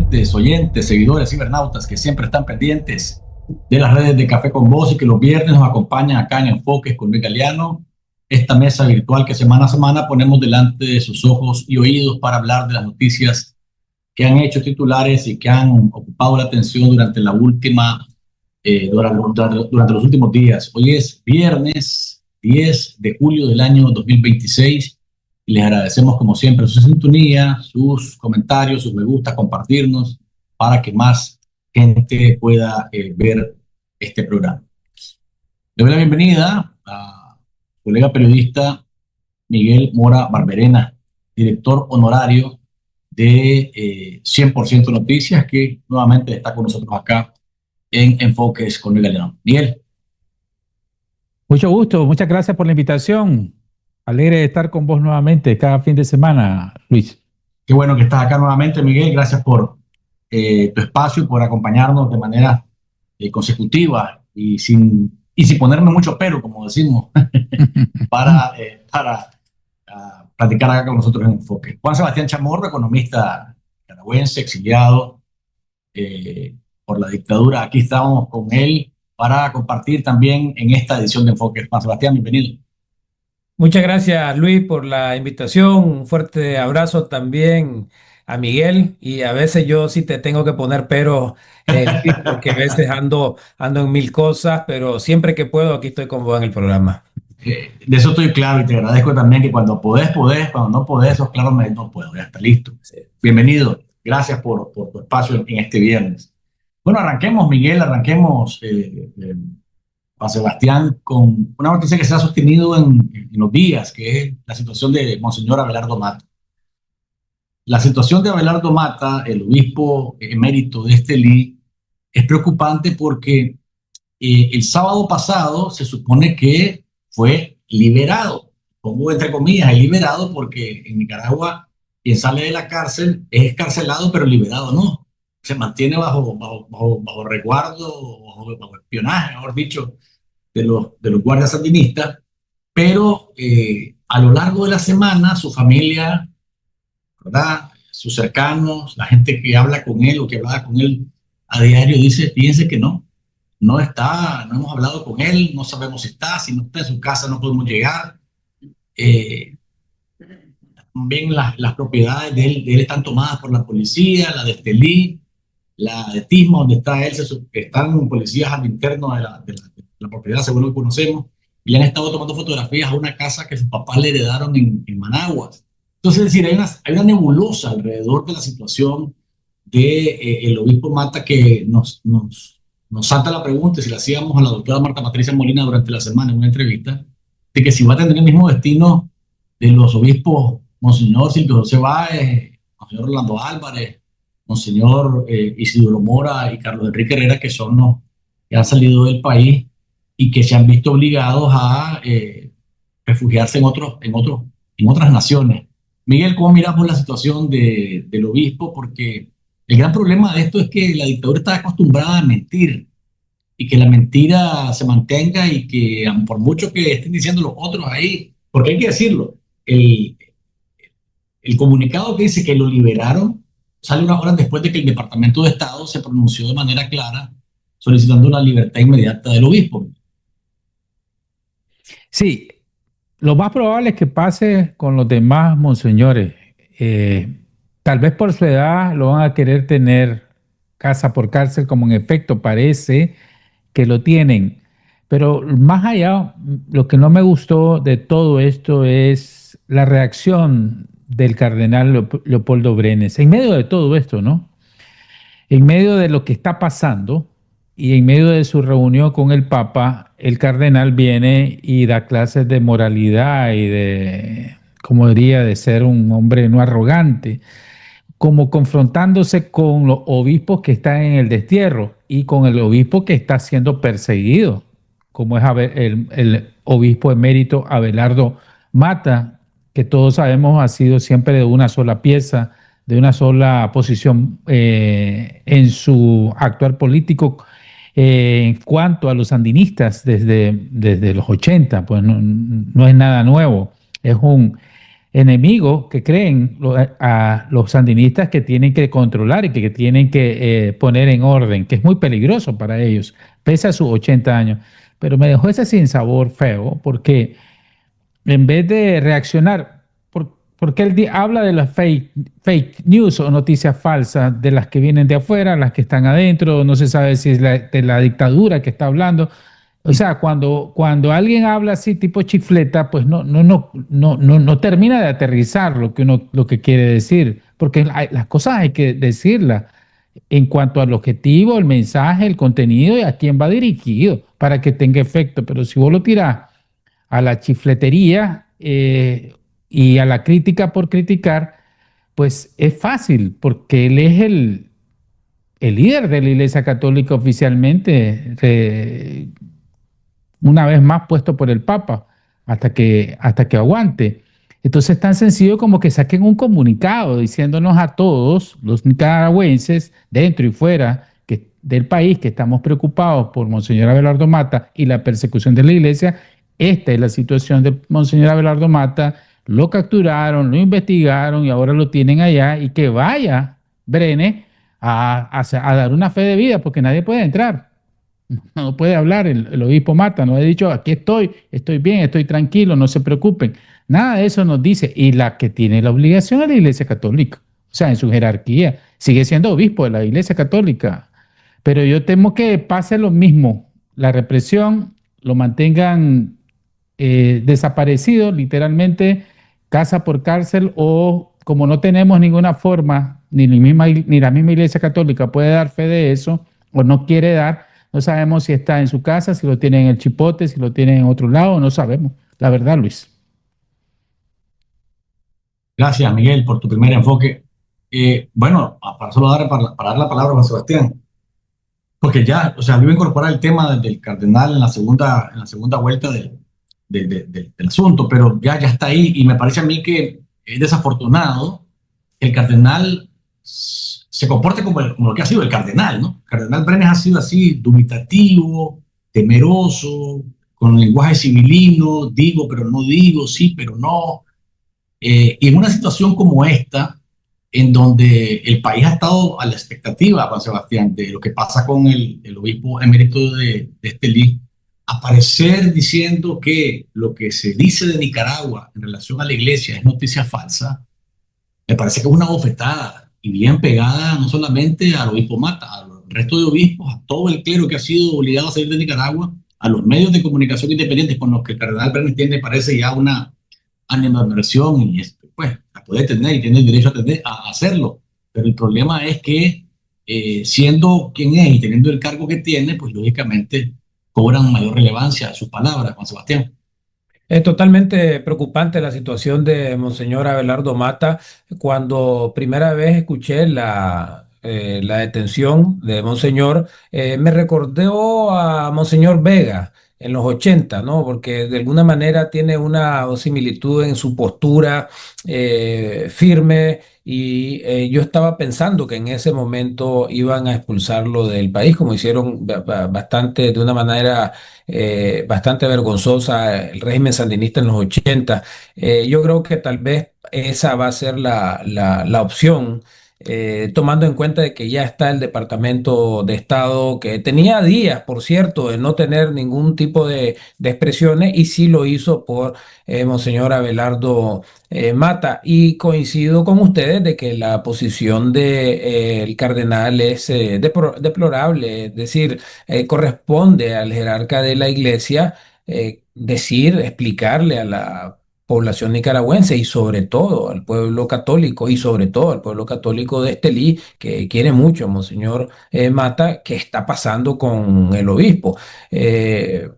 televidentes, oyentes, seguidores, cibernautas que siempre están pendientes de las redes de Café con Voz y que los viernes nos acompañan acá en Enfoques con Luis Galeano, esta mesa virtual que semana a semana ponemos delante de sus ojos y oídos para hablar de las noticias que han hecho titulares y que han ocupado la atención durante durante los últimos días. Hoy es viernes 10 de julio del año 2026 y les agradecemos como siempre su sintonía, sus comentarios, sus me gusta, compartirnos para que más gente pueda ver este programa. Le doy la bienvenida a colega periodista Miguel Mora Barberena, director honorario de 100% Noticias, que nuevamente está con nosotros acá en Enfoques con Luis Galeano. Miguel. Mucho gusto, muchas gracias por la invitación. Alegre de estar con vos nuevamente cada fin de semana, Luis. Qué bueno que estás acá nuevamente, Miguel. Gracias por tu espacio y por acompañarnos de manera consecutiva y sin ponerme mucho pero, como decimos, para platicar acá con nosotros en Enfoque. Juan Sebastián Chamorro, economista nicaragüense, exiliado por la dictadura. Aquí estamos con él para compartir también en esta edición de Enfoque. Juan Sebastián, bienvenido. Muchas gracias, Luis, por la invitación. Un fuerte abrazo también a Miguel. Y a veces yo sí te tengo que poner pero, Luis, porque a veces ando en mil cosas, pero siempre que puedo aquí estoy con vos en el programa. De eso estoy claro y te agradezco también que cuando podés, cuando no podés, sos claro, no puedo, ya está listo. Sí. Bienvenido, gracias por tu espacio en este viernes. Bueno, arranquemos, Miguel, Juan Sebastián, con una noticia que se ha sostenido en los días, que es la situación de Monseñor Abelardo Mata. La situación de Abelardo Mata, el obispo emérito de Estelí, es preocupante porque el sábado pasado se supone que fue liberado, pongo entre comillas, liberado porque en Nicaragua quien sale de la cárcel es excarcelado pero liberado no, se mantiene bajo resguardo, bajo espionaje, mejor dicho, de los guardias sandinistas, pero a lo largo de la semana su familia, ¿verdad?, sus cercanos, la gente que habla con él o que hablaba con él a diario dice, fíjense que no hemos hablado con él, no sabemos si no está en su casa, no podemos llegar. También las propiedades de él están tomadas por la policía, la de Estelí, la de Tisma, donde está él, están policías al interno de la propiedad, según lo que conocemos, y le han estado tomando fotografías a una casa que sus papás le heredaron en Managuas. Entonces, es decir, hay una nebulosa alrededor de la situación del obispo Mata que nos salta la pregunta, si la hacíamos a la doctora Marta Patricia Molina durante la semana en una entrevista, de que si va a tener el mismo destino de los obispos Monseñor Silvio José Báez, Monseñor Orlando Álvarez, Monseñor Isidoro Mora y Carlos Enrique Herrera, que son los que han salido del país y que se han visto obligados a refugiarse en otras naciones. Miguel, ¿cómo miramos la situación del obispo? Porque el gran problema de esto es que la dictadura está acostumbrada a mentir y que la mentira se mantenga y que por mucho que estén diciendo los otros ahí, porque hay que decirlo, el comunicado que dice que lo liberaron sale unas horas después de que el Departamento de Estado se pronunció de manera clara solicitando la libertad inmediata del obispo. Sí, lo más probable es que pase con los demás monseñores. Tal vez por su edad lo van a querer tener casa por cárcel, como en efecto parece que lo tienen. Pero más allá, lo que no me gustó de todo esto es la reacción del cardenal Leopoldo Brenes. En medio de todo esto, ¿no? En medio de lo que está pasando y en medio de su reunión con el Papa, el cardenal viene y da clases de moralidad y de, como diría, de ser un hombre no arrogante, como confrontándose con los obispos que están en el destierro y con el obispo que está siendo perseguido, como es el obispo emérito Abelardo Mata, que todos sabemos ha sido siempre de una sola pieza, de una sola posición en su actuar político en cuanto a los sandinistas desde los 80, pues no es nada nuevo, es un enemigo que creen a los sandinistas que tienen que controlar y que tienen que poner en orden, que es muy peligroso para ellos, pese a sus 80 años. Pero me dejó ese sinsabor feo porque en vez de reaccionar, porque él habla de las fake news o noticias falsas, de las que vienen de afuera, las que están adentro, no se sabe si es de la dictadura que está hablando. O sea, cuando alguien habla así tipo chifleta, pues no termina de aterrizar lo que quiere decir, porque las cosas hay que decirlas en cuanto al objetivo, el mensaje, el contenido y a quién va dirigido para que tenga efecto. Pero si vos lo tirás a la chifletería y a la crítica por criticar, pues es fácil, porque él es el líder de la Iglesia Católica oficialmente, una vez más puesto por el Papa, hasta que aguante. Entonces es tan sencillo como que saquen un comunicado diciéndonos a todos los nicaragüenses, dentro y fuera del país, que estamos preocupados por Monseñor Abelardo Mata y la persecución de la iglesia. Esta es la situación de Monseñor Abelardo Mata. Lo capturaron, lo investigaron y ahora lo tienen allá, y que vaya Brene a dar una fe de vida, porque nadie puede entrar. No puede hablar el obispo Mata, no ha dicho aquí estoy bien, estoy tranquilo, no se preocupen. Nada de eso nos dice. Y la que tiene la obligación es la Iglesia Católica, o sea, en su jerarquía, sigue siendo obispo de la Iglesia Católica. Pero yo temo que pase lo mismo, la represión, lo mantengan desaparecido, literalmente, casa por cárcel, o como no tenemos ninguna forma, ni la misma Iglesia Católica puede dar fe de eso, o no quiere dar, no sabemos si está en su casa, si lo tiene en el Chipote, si lo tiene en otro lado, no sabemos. La verdad, Luis. Gracias, Miguel, por tu primer enfoque. Bueno, para solo para dar la palabra a Juan Sebastián, porque ya, o sea, yo iba a incorporar el tema del cardenal en la segunda vuelta del asunto, pero ya está ahí, y me parece a mí que es desafortunado que el cardenal se comporte como lo que ha sido el cardenal, ¿no? El cardenal Brenes ha sido así, dubitativo, temeroso, con lenguaje civilino, digo pero no digo, sí pero no. Y en una situación como esta, en donde el país ha estado a la expectativa, Juan Sebastián, de lo que pasa con el obispo emérito de Estelí, aparecer diciendo que lo que se dice de Nicaragua en relación a la iglesia es noticia falsa, me parece que es una bofetada, y bien pegada no solamente al obispo Mata, al resto de obispos, a todo el clero que ha sido obligado a salir de Nicaragua, a los medios de comunicación independientes con los que el cardenal Brenes tiene, parece ya una animadversión, y pues la puede tener y tiene el derecho a hacerlo, pero el problema es que siendo quien es y teniendo el cargo que tiene, pues lógicamente cobran mayor relevancia sus palabras, Juan Sebastián. Es totalmente preocupante la situación de Monseñor Abelardo Mata. Cuando primera vez escuché la detención de Monseñor, me recordó a Monseñor Vega en los 80, ¿no? Porque de alguna manera tiene una similitud en su postura firme, y yo estaba pensando que en ese momento iban a expulsarlo del país, como hicieron bastante, de una manera bastante vergonzosa, el régimen sandinista en los 80. Yo creo que tal vez esa va a ser la opción, tomando en cuenta de que ya está el Departamento de Estado, que tenía días, por cierto, de no tener ningún tipo de expresiones, y sí lo hizo por Monseñor Abelardo Mata. Y coincido con ustedes de que la posición de, el cardenal es deplorable, es decir, corresponde al jerarca de la iglesia decir, explicarle a la población nicaragüense, y sobre todo al pueblo católico, y sobre todo al pueblo católico de Estelí, que quiere mucho a Monseñor Mata, qué está pasando con el obispo. Eh,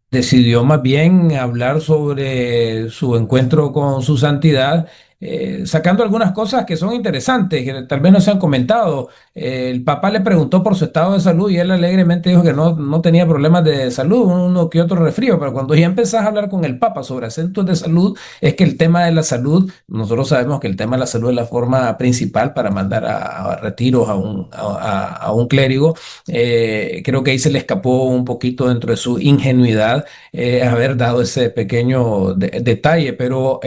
Decidió más bien hablar sobre su encuentro con su santidad sacando algunas cosas que son interesantes, que tal vez no se han comentado. El papá le preguntó por su estado de salud y él alegremente dijo que no tenía problemas de salud, uno que otro resfrío, pero cuando ya empezás a hablar con el Papa sobre asuntos de salud, es que el tema de la salud, nosotros sabemos que el tema de la salud es la forma principal para mandar a retiros a un clérigo. Creo que ahí se le escapó un poquito dentro de su ingenuidad haber dado ese pequeño detalle, pero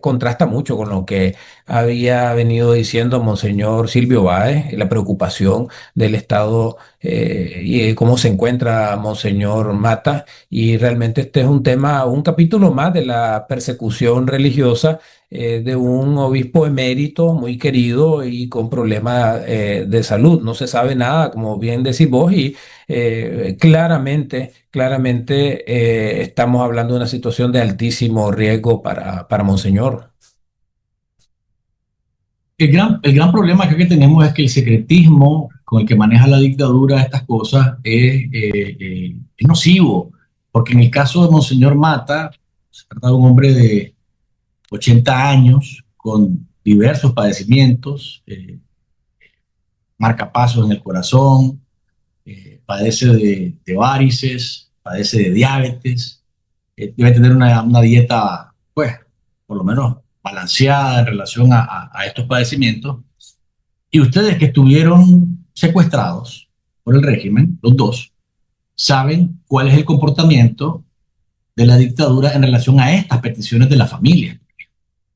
contrasta mucho con lo que había venido diciendo Monseñor Silvio Báez, la preocupación del estado y cómo se encuentra Monseñor Mata. Y realmente este es un tema, un capítulo más de la persecución religiosa de un obispo emérito muy querido y con problemas de salud. No se sabe nada, como bien decís vos, y claramente estamos hablando de una situación de altísimo riesgo para Monseñor. El gran problema que tenemos es que el secretismo con el que maneja la dictadura estas cosas es nocivo, porque en el caso de Monseñor Mata, se trata de un hombre de 80 años con diversos padecimientos, marcapasos en el corazón, padece de varices, padece de diabetes, debe tener una dieta, pues, por lo menos balanceada en relación a estos padecimientos. Y ustedes que estuvieron secuestrados por el régimen, los dos, saben cuál es el comportamiento de la dictadura en relación a estas peticiones de la familia.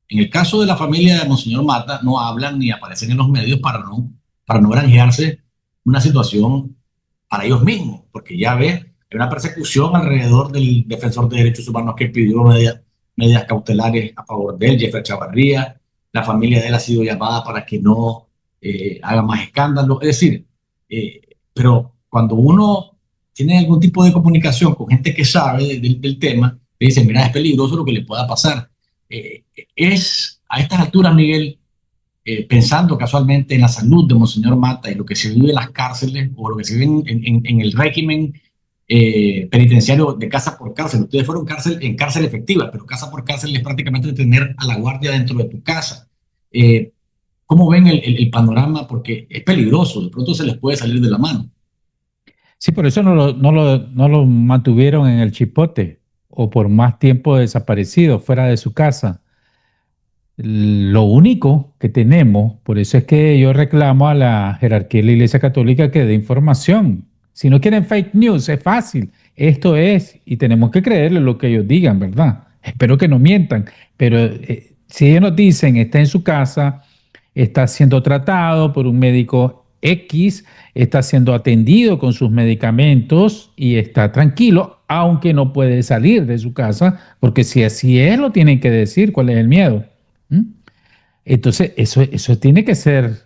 En el caso de la familia de Monseñor Mata, no hablan ni aparecen en los medios para no granjearse una situación para ellos mismos, porque ya ve, hay una persecución alrededor del defensor de derechos humanos que pidió medidas cautelares a favor de él, Jeffrey Chavarría. La familia de él ha sido llamada para que no haga más escándalo. Es decir, pero cuando uno tiene algún tipo de comunicación con gente que sabe del tema, le dicen, mira, es peligroso lo que le pueda pasar. Es a estas alturas, Miguel, pensando casualmente en la salud de Monseñor Mata y lo que se vive en las cárceles o lo que se vive en el régimen penitenciario de casa por cárcel. Ustedes fueron en cárcel efectiva, pero casa por cárcel es prácticamente tener a la guardia dentro de tu casa. Eh, ¿Cómo ven el panorama? Porque es peligroso, de pronto se les puede salir de la mano. Sí, por eso no lo mantuvieron en el chipote o por más tiempo desaparecido fuera de su casa. Lo único que tenemos, por eso es que yo reclamo a la jerarquía de la Iglesia Católica que dé información. Si no quieren fake news, es fácil. Esto es, y tenemos que creerle lo que ellos digan, ¿verdad? Espero que no mientan, pero si ellos nos dicen, está en su casa, está siendo tratado por un médico X, está siendo atendido con sus medicamentos y está tranquilo, aunque no puede salir de su casa, porque si así es, lo tienen que decir, ¿cuál es el miedo? ¿Mm? Entonces, eso tiene que ser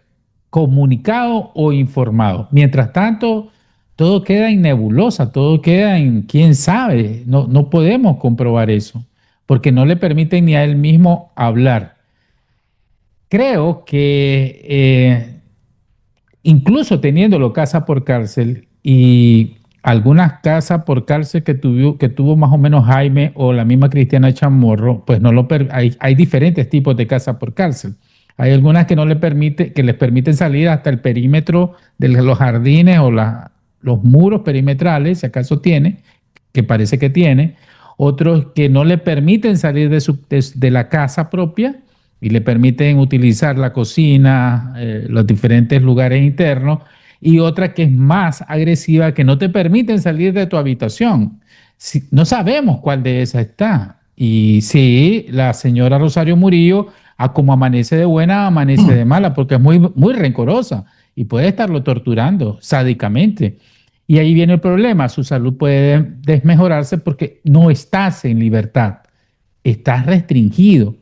comunicado o informado. Mientras tanto, todo queda en nebulosa, todo queda en quién sabe. No podemos comprobar eso, porque no le permiten ni a él mismo hablar. Creo que incluso teniéndolo casa por cárcel y algunas casas por cárcel que tuvo más o menos Jaime o la misma Cristiana Chamorro, pues hay diferentes tipos de casa por cárcel. Hay algunas que no le permite, que les permiten salir hasta el perímetro de los jardines o los muros perimetrales, si acaso tiene, que parece que tiene. Otros que no le permiten salir de la casa propia y le permiten utilizar la cocina, los diferentes lugares internos, y otra que es más agresiva, que no te permiten salir de tu habitación. No sabemos cuál de esas está. Y sí, la señora Rosario Murillo, a como amanece de buena, amanece de mala, porque es muy, muy rencorosa y puede estarlo torturando sádicamente. Y ahí viene el problema, su salud puede desmejorarse porque no estás en libertad, estás restringido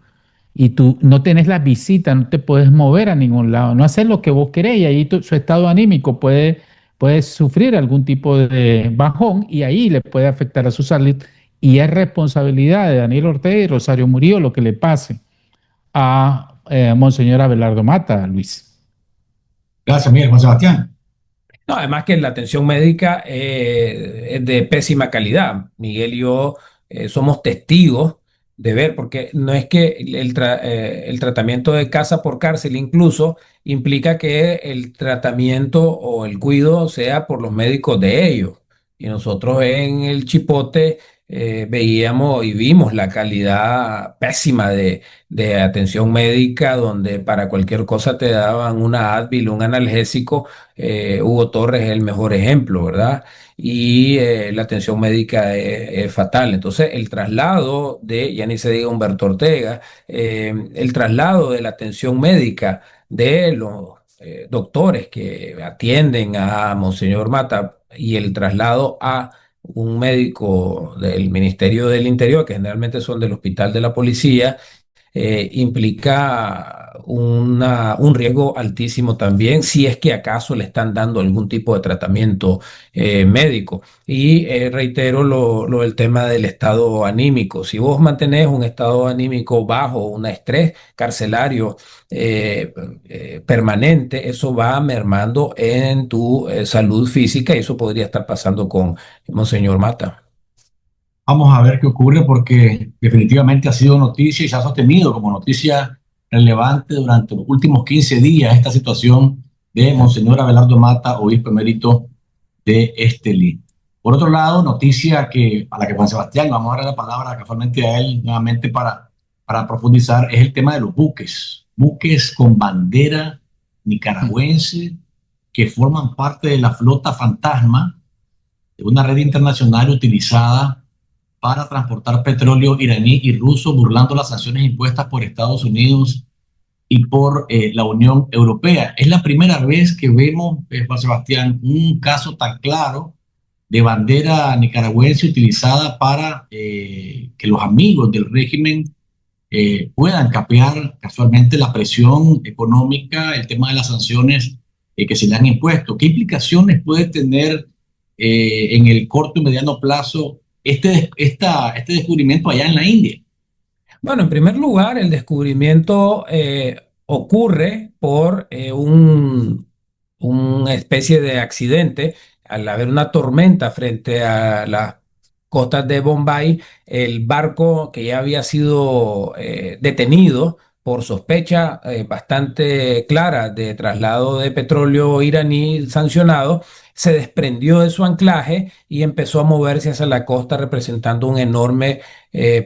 y tú no tienes las visitas, no te puedes mover a ningún lado, no haces lo que vos querés y ahí su estado anímico puede sufrir algún tipo de bajón y ahí le puede afectar a su salud y es responsabilidad de Daniel Ortega y Rosario Murillo lo que le pase a Monseñor Abelardo Mata, Luis. Gracias, Miguel. Juan Sebastián. No, además que la atención médica es de pésima calidad. Miguel y yo somos testigos de ver, porque no es que el tratamiento de casa por cárcel incluso implica que el tratamiento o el cuidado sea por los médicos de ellos. Y nosotros en el Chipote veíamos y vimos la calidad pésima de atención médica, donde para cualquier cosa te daban una Advil, un analgésico. Hugo Torres es el mejor ejemplo, ¿verdad? Y la atención médica es fatal. Entonces, el traslado de, ya ni se diga Humberto Ortega, el traslado de la atención médica de los doctores que atienden a Monseñor Mata y el traslado a un médico del Ministerio del Interior, que generalmente son del Hospital de la Policía, implica un riesgo altísimo también si es que acaso le están dando algún tipo de tratamiento médico. Y reitero lo del tema del estado anímico. Si vos mantenés un estado anímico bajo, un estrés carcelario permanente, eso va mermando en tu salud física y eso podría estar pasando con Monseñor Mata. Vamos a ver qué ocurre porque definitivamente ha sido noticia y se ha sostenido como noticia relevante durante los últimos 15 días esta situación de Monseñor Abelardo Mata, obispo emérito de Estelí. Por otro lado, noticia que, a la que Juan Sebastián, vamos a darle la palabra casualmente a él nuevamente para profundizar, es el tema de los buques. Buques con bandera nicaragüense que forman parte de la flota fantasma de una red internacional utilizada para transportar petróleo iraní y ruso, burlando las sanciones impuestas por Estados Unidos y por la Unión Europea. Es la primera vez que vemos, Juan Sebastián, un caso tan claro de bandera nicaragüense utilizada para que los amigos del régimen puedan capear casualmente la presión económica, el tema de las sanciones que se le han impuesto. ¿Qué implicaciones puede tener en el corto y mediano plazo este descubrimiento allá en la India? Bueno, en primer lugar, el descubrimiento ocurre por una especie de accidente. Al haber una tormenta frente a las costas de Bombay, el barco que ya había sido detenido por sospecha bastante clara de traslado de petróleo iraní sancionado, se desprendió de su anclaje y empezó a moverse hacia la costa, representando un enorme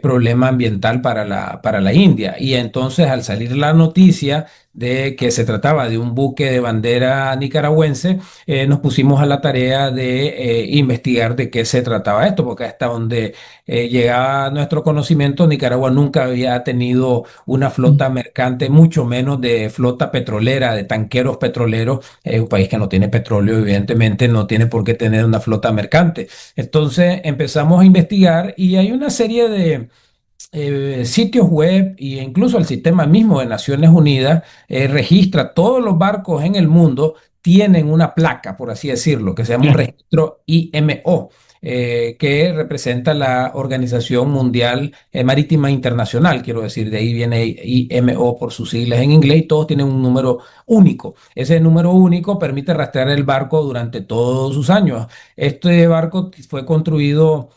problema ambiental para la India. Y entonces, al salir la noticia de que se trataba de un buque de bandera nicaragüense, nos pusimos a la tarea de investigar de qué se trataba esto, porque hasta donde llegaba nuestro conocimiento, Nicaragua nunca había tenido una flota mercante, mucho menos de flota petrolera, de tanqueros petroleros. Es un país que no tiene petróleo, evidentemente no tiene por qué tener una flota mercante. Entonces empezamos a investigar y hay una serie de sitios web e incluso el sistema mismo de Naciones Unidas registra todos los barcos en el mundo, tienen una placa, por así decirlo, que se llama un registro IMO. Que representa la Organización Mundial Marítima Internacional, quiero decir, de ahí viene IMO por sus siglas en inglés, y todos tienen un número único. Ese número único permite rastrear el barco durante todos sus años. Este barco fue construido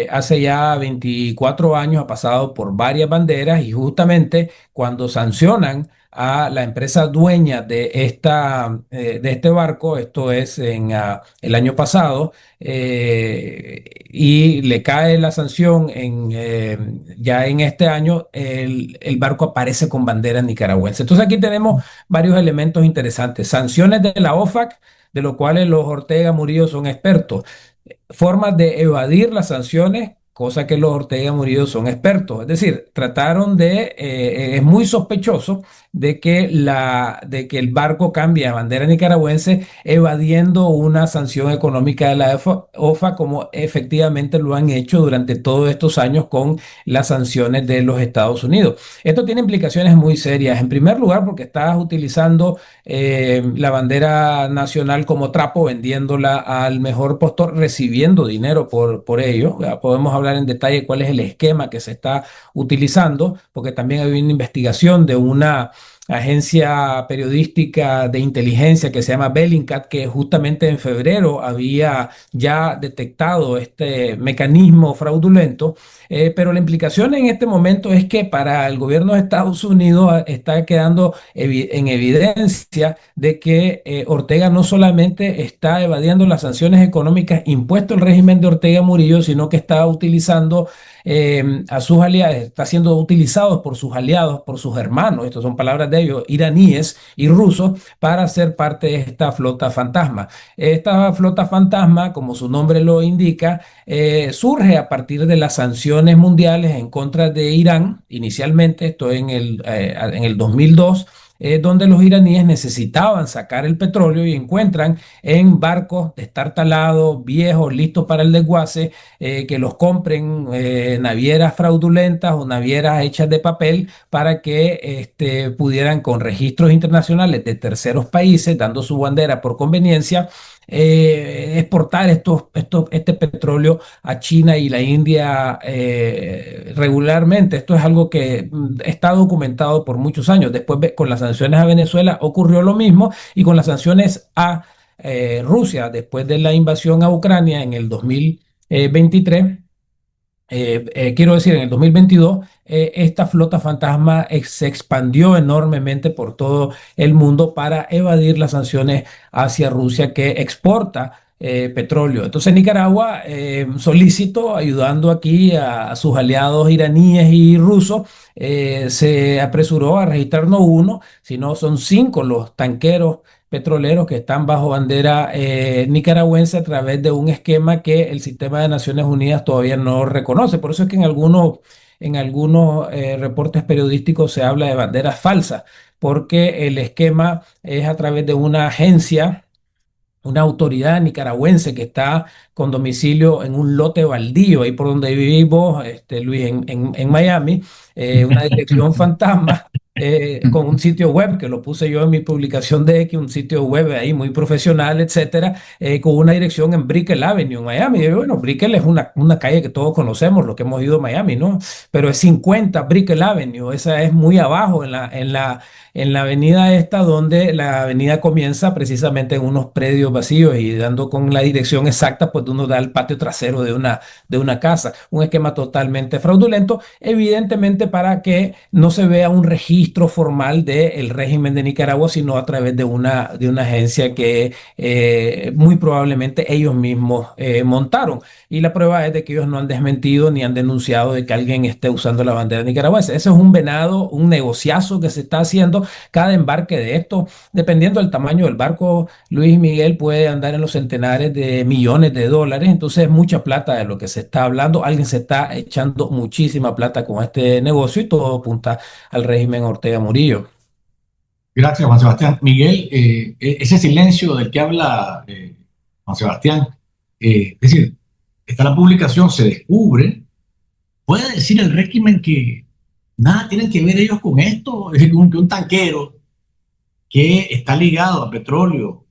hace ya 24 años, ha pasado por varias banderas y justamente cuando sancionan a la empresa dueña de este barco, esto es el año pasado, y le cae la sanción ya en este año, el barco aparece con bandera nicaragüense. Entonces aquí tenemos varios elementos interesantes. Sanciones de la OFAC, de los cuales los Ortega Murillo son expertos. Formas de evadir las sanciones, cosa que los Ortega Murillo son expertos. Es decir, trataron es muy sospechoso de que el barco cambie a bandera nicaragüense evadiendo una sanción económica de la OFA, como efectivamente lo han hecho durante todos estos años con las sanciones de los Estados Unidos. Esto tiene implicaciones muy serias. En primer lugar, porque estás utilizando la bandera nacional como trapo, vendiéndola al mejor postor, recibiendo dinero por ello. Ya podemos hablar en detalle cuál es el esquema que se está utilizando, porque también hay una investigación de una agencia periodística de inteligencia que se llama Bellingcat, que justamente en febrero había ya detectado este mecanismo fraudulento. Pero la implicación en este momento es que para el gobierno de Estados Unidos está quedando en evidencia de que Ortega no solamente está evadiendo las sanciones económicas impuestas al régimen de Ortega Murillo, sino que está utilizando a sus aliados, está siendo utilizado por sus aliados, por sus hermanos, estas son palabras de ellos, iraníes y rusos, para ser parte de esta flota fantasma. Esta flota fantasma, como su nombre lo indica, surge a partir de las sanciones mundiales en contra de Irán, inicialmente, esto en el 2002, donde los iraníes necesitaban sacar el petróleo y encuentran en barcos destartalados, viejos, listos para el desguace, que los compren navieras fraudulentas o navieras hechas de papel para que pudieran, con registros internacionales de terceros países, dando su bandera por conveniencia, exportar este petróleo a China y la India regularmente. Esto es algo que está documentado por muchos años. Después, con las sanciones a Venezuela ocurrió lo mismo, y con las sanciones a Rusia, después de la invasión a Ucrania en el 2023, quiero decir, en el 2022, esta flota fantasma se expandió enormemente por todo el mundo para evadir las sanciones hacia Rusia, que exporta petróleo. Entonces Nicaragua, solícito, ayudando aquí a sus aliados iraníes y rusos, se apresuró a registrar no uno, sino son 5 los tanqueros petroleros que están bajo bandera nicaragüense, a través de un esquema que el sistema de Naciones Unidas todavía no reconoce. Por eso es que en algunos reportes periodísticos se habla de banderas falsas, porque el esquema es a través de una agencia, una autoridad nicaragüense que está con domicilio en un lote baldío, ahí por donde vivimos, Luis, en Miami, una dirección fantasma, con un sitio web que lo puse yo en mi publicación de X, un sitio web ahí muy profesional, etcétera, con una dirección en Brickell Avenue, en Miami. Y bueno, Brickell es una calle que todos conocemos, los que hemos ido a Miami, ¿no? Pero es 50 Brickell Avenue, esa es muy abajo en la avenida esta, donde la avenida comienza precisamente en unos predios vacíos, y dando con la dirección exacta, pues uno da al patio trasero de una casa. Un esquema totalmente fraudulento, evidentemente para que no se vea un registro formal del régimen de Nicaragua, sino a través de una agencia que muy probablemente ellos mismos montaron. Y la prueba es de que ellos no han desmentido ni han denunciado de que alguien esté usando la bandera nicaragüense. Ese es un venado, un negociazo que se está haciendo. Cada embarque de esto, dependiendo del tamaño del barco, Luis Miguel, puede andar en los centenares de millones de dólares. Entonces es mucha plata de lo que se está hablando. Alguien se está echando muchísima plata con este negocio, y todo apunta al régimen Ortega Murillo. Gracias, Juan Sebastián. Miguel, ese silencio del que habla Juan Sebastián, es decir, está la publicación, se descubre, ¿puede decir el régimen que nada tienen que ver ellos con esto? Es decir, que un tanquero que está ligado a petróleo,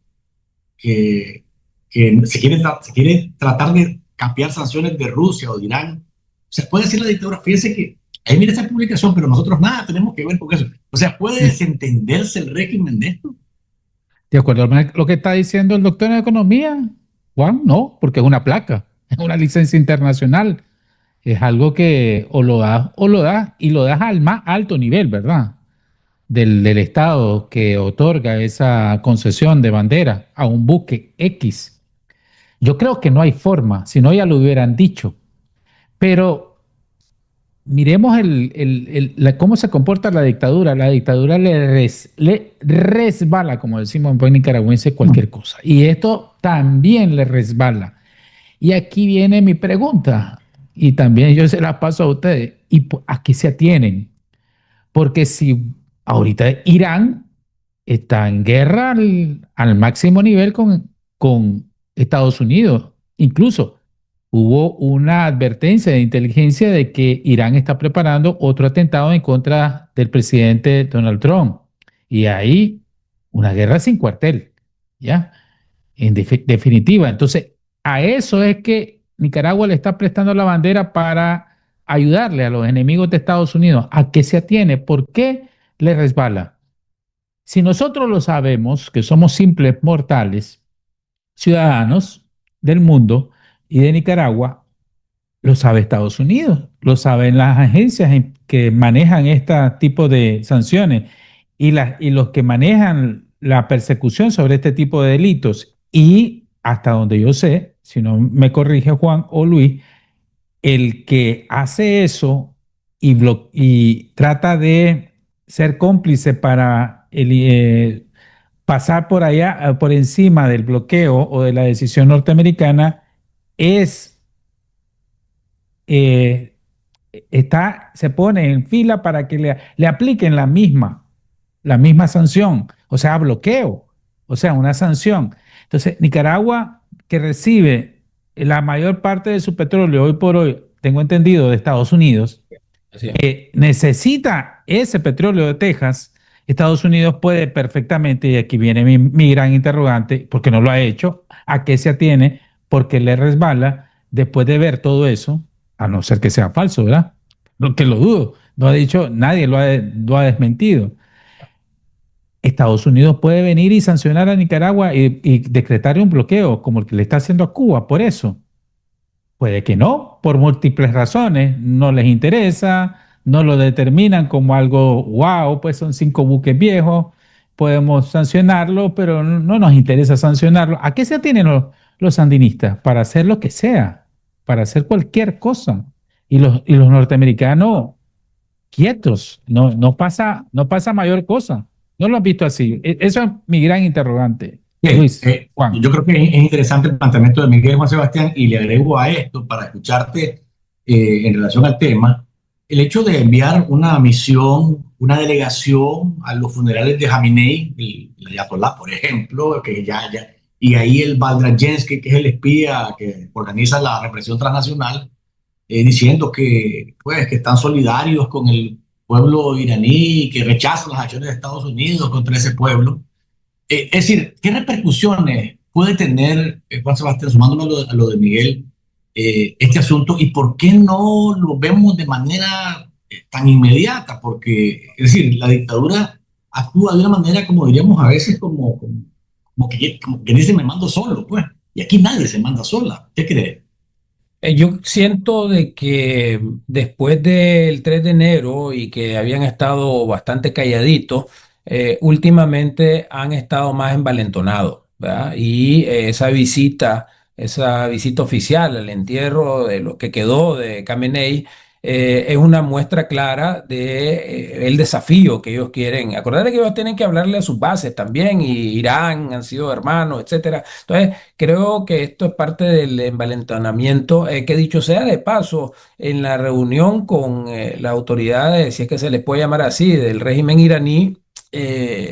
que, que se quiere tratar de cambiar sanciones de Rusia o de Irán, se puede decir la dictadura, fíjese que ahí mira esa publicación, pero nosotros nada tenemos que ver con eso. O sea, ¿puede desentenderse el régimen de esto? De acuerdo a lo que está diciendo el doctor en economía, Juan, no, porque es una placa, es una licencia internacional, es algo que o lo das y lo das al más alto nivel, ¿verdad? Del Estado que otorga esa concesión de bandera a un buque X. Yo creo que no hay forma, si no ya lo hubieran dicho, pero miremos cómo se comporta la dictadura. La dictadura le resbala, como decimos en buen nicaragüense, cualquier cosa. Y esto también le resbala. Y aquí viene mi pregunta, y también yo se la paso a ustedes. ¿Y a qué se atienen? Porque si ahorita Irán está en guerra al máximo nivel con Estados Unidos, incluso hubo una advertencia de inteligencia de que Irán está preparando otro atentado en contra del presidente Donald Trump. Y ahí una guerra sin cuartel, ¿ya? Definitiva. Entonces, a eso es que Nicaragua le está prestando la bandera para ayudarle a los enemigos de Estados Unidos. ¿A qué se atiene? ¿Por qué le resbala? Si nosotros lo sabemos, que somos simples mortales, ciudadanos del mundo y de Nicaragua, lo sabe Estados Unidos, lo saben las agencias que manejan este tipo de sanciones y los que manejan la persecución sobre este tipo de delitos. Y hasta donde yo sé, si no me corrige Juan o Luis, el que hace eso y trata de ser cómplice para pasar por allá, por encima del bloqueo o de la decisión norteamericana, es eh, se pone en fila para que le apliquen la misma sanción, o sea, bloqueo, o sea, una sanción. Entonces, Nicaragua, que recibe la mayor parte de su petróleo hoy por hoy, tengo entendido, de Estados Unidos, Así es. necesita ese petróleo de Texas. Estados Unidos puede perfectamente, y aquí viene mi gran interrogante, porque no lo ha hecho, ¿a qué se atiene? Porque le resbala después de ver todo eso, a no ser que sea falso, ¿verdad? Lo que lo dudo, no ha dicho, nadie lo ha desmentido. Estados Unidos puede venir y sancionar a Nicaragua y decretar un bloqueo, como el que le está haciendo a Cuba, por eso. Puede que no, por múltiples razones. No les interesa, no lo determinan como algo, wow, pues son 5 buques viejos, podemos sancionarlo, pero no nos interesa sancionarlo. ¿A qué se atienen los sandinistas? Para hacer lo que sea, para hacer cualquier cosa. Y los norteamericanos quietos, no pasa mayor cosa. No lo han visto así. Eso es mi gran interrogante. Luis, Juan. Yo creo que es interesante el planteamiento de Miguel Juan Sebastián y le agrego a esto para escucharte en relación al tema, el hecho de enviar una misión, una delegación a los funerales de Jamenei, el ayatolá, por ejemplo, y ahí el Baldrajensky, que es el espía que organiza la represión transnacional, diciendo que, pues, que están solidarios con el pueblo iraní, que rechazan las acciones de Estados Unidos contra ese pueblo. Es decir, ¿qué repercusiones puede tener, Juan Sebastián, sumándome a lo de Miguel, este asunto y por qué no lo vemos de manera tan inmediata? Porque, es decir, la dictadura actúa de una manera, como diríamos a veces, como que dice me mando solo, pues. Y aquí nadie se manda sola. ¿Qué cree? Yo siento de que después del 3 de enero y que habían estado bastante calladitos, últimamente han estado más envalentonados, ¿verdad? Y esa visita oficial al entierro de lo que quedó de Khamenei, es una muestra clara de el desafío que ellos quieren. Acordate que ellos tienen que hablarle a sus bases también, y Irán han sido hermanos, etcétera. Entonces, creo que esto es parte del envalentonamiento, que dicho sea de paso, en la reunión con las autoridades, si es que se les puede llamar así, del régimen iraní,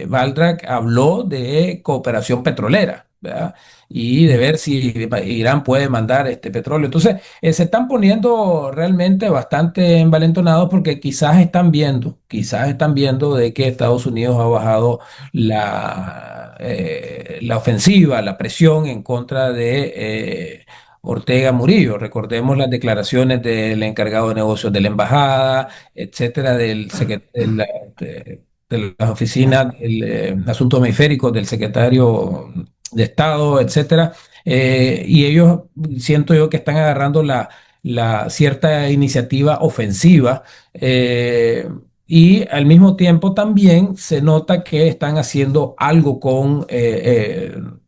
Baldrak habló de cooperación petrolera, ¿verdad? Y de ver si Irán puede mandar este petróleo. Entonces, se están poniendo realmente bastante envalentonados porque quizás están viendo de que Estados Unidos ha bajado la ofensiva, la presión en contra de Ortega Murillo. Recordemos las declaraciones del encargado de negocios de la embajada, etcétera, de las oficinas del asuntos hemisféricos del secretario de Estado, etcétera. Y ellos siento yo que están agarrando la cierta iniciativa ofensiva. Y al mismo tiempo también se nota que están haciendo algo con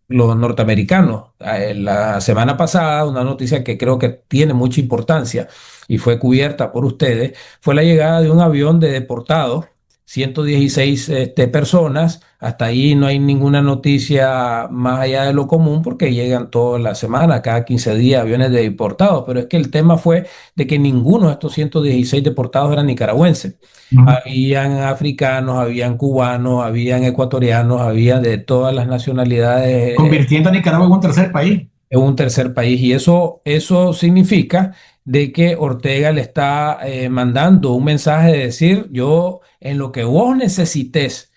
los norteamericanos. La semana pasada, una noticia que creo que tiene mucha importancia y fue cubierta por ustedes, fue la llegada de un avión de deportados, 116 personas. Hasta ahí no hay ninguna noticia más allá de lo común porque llegan toda la semana, cada 15 días aviones de deportados, pero es que el tema fue de que ninguno de estos 116 deportados eran nicaragüenses. Habían africanos, habían cubanos, habían ecuatorianos, había de todas las nacionalidades, Convirtiendo a Nicaragua en un tercer país. en un tercer país. Y eso significa de que Ortega le está mandando un mensaje de decir, yo en lo que vos necesites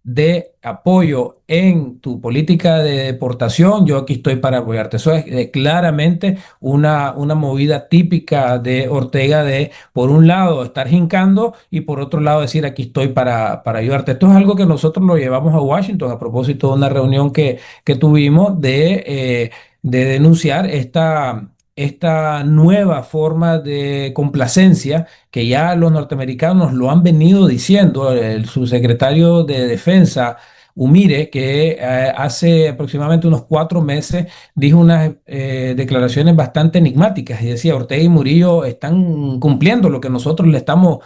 de apoyo en tu política de deportación, yo aquí estoy para apoyarte. Eso es claramente una movida típica de Ortega de, por un lado, estar hincando y por otro lado decir, aquí estoy para ayudarte. Esto es algo que nosotros lo llevamos a Washington a propósito de una reunión que tuvimos de denunciar esta nueva forma de complacencia que ya los norteamericanos lo han venido diciendo. El subsecretario de Defensa, Umire, que hace aproximadamente unos 4 meses dijo unas declaraciones bastante enigmáticas y decía, Ortega y Murillo están cumpliendo lo que nosotros le estamos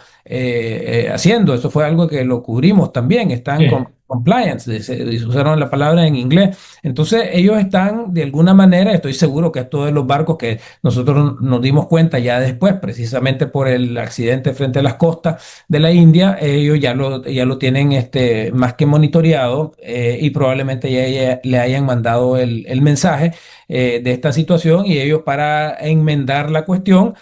haciendo. Eso fue algo que lo cubrimos también, están con Sí. compliance, usaron la palabra en inglés. Entonces ellos están de alguna manera, estoy seguro que todos los barcos que nosotros nos dimos cuenta ya después, precisamente por el accidente frente a las costas de la India, ellos ya lo tienen más que monitoreado, y probablemente ya le hayan mandado el mensaje de esta situación y ellos para enmendar la cuestión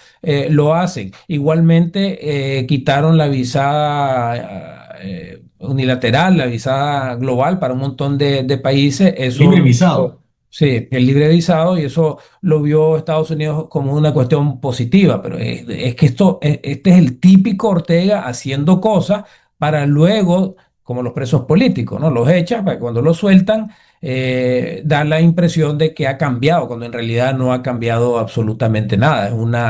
lo hacen. Igualmente quitaron la visada unilateral, la visada global para un montón de países. Libre Eso, visado. sí, el libre visado, y eso lo vio Estados Unidos como una cuestión positiva, pero es que este es el típico Ortega haciendo cosas para luego, como los presos políticos, ¿no? Los echan para que cuando los sueltan, da la impresión de que ha cambiado, cuando en realidad no ha cambiado absolutamente nada.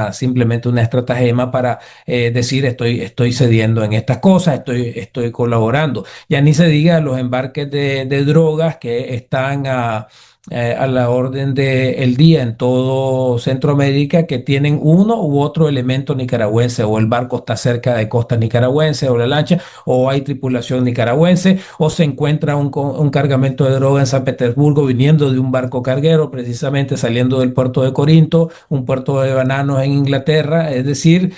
Es simplemente una estratagema para decir estoy cediendo en estas cosas, estoy colaborando. Ya ni se diga los embarques de drogas que están a la orden del día en todo Centroamérica, que tienen uno u otro elemento nicaragüense, o el barco está cerca de costa nicaragüense, o la lancha, o hay tripulación nicaragüense, o se encuentra un cargamento de droga en San Petersburgo viniendo de un barco carguero, precisamente saliendo del puerto de Corinto, un puerto de bananos en Inglaterra. Es decir,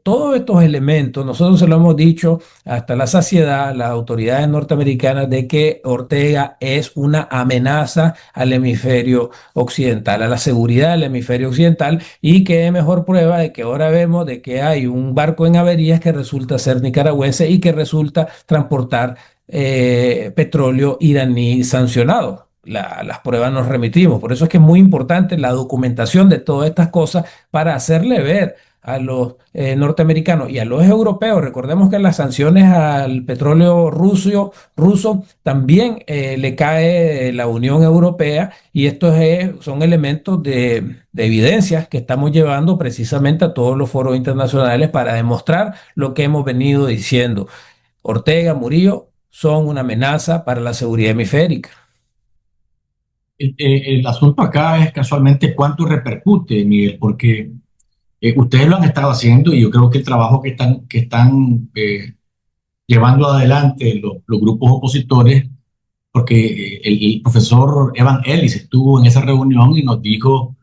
todos estos elementos, nosotros se lo hemos dicho hasta la saciedad, las autoridades norteamericanas, de que Ortega es una amenaza al hemisferio occidental, a la seguridad del hemisferio occidental, y qué mejor prueba de que ahora vemos de que hay un barco en averías que resulta ser nicaragüense y que resulta transportar petróleo iraní sancionado. Las pruebas nos remitimos. Por eso es que es muy importante la documentación de todas estas cosas para hacerle ver a los norteamericanos y a los europeos. Recordemos que las sanciones al petróleo ruso también le cae la Unión Europea, y estos son elementos de evidencias que estamos llevando precisamente a todos los foros internacionales para demostrar lo que hemos venido diciendo. Ortega, Murillo son una amenaza para la seguridad hemisférica. El asunto acá es casualmente cuánto repercute, Miguel, porque ustedes lo han estado haciendo y yo creo que el trabajo que están llevando adelante los grupos opositores, porque el profesor Evan Ellis estuvo en esa reunión y nos dijo,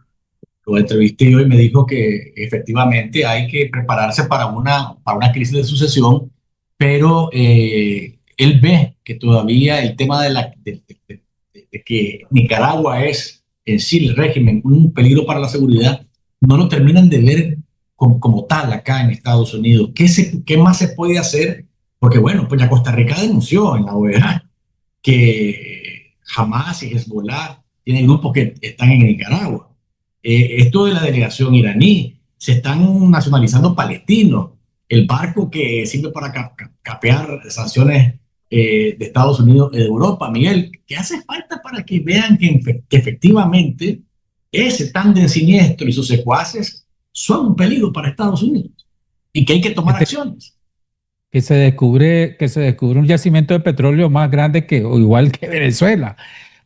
lo entrevisté yo y me dijo que efectivamente hay que prepararse para una crisis de sucesión, pero él ve que todavía el tema de que Nicaragua es en sí el régimen un peligro para la seguridad, no lo terminan de ver como tal acá en Estados Unidos. ¿Qué más se puede hacer? Porque bueno, pues ya Costa Rica denunció en la OEA que Hamas y Hezbollah tienen grupos que están en Nicaragua. Esto de la delegación iraní, se están nacionalizando palestinos. El barco que sirve para capear sanciones de Estados Unidos y de Europa. Miguel, ¿qué hace falta para que vean que efectivamente ese tándem siniestro y sus secuaces son un peligro para Estados Unidos y que hay que tomar acciones? Que se descubre un yacimiento de petróleo más grande o igual que Venezuela.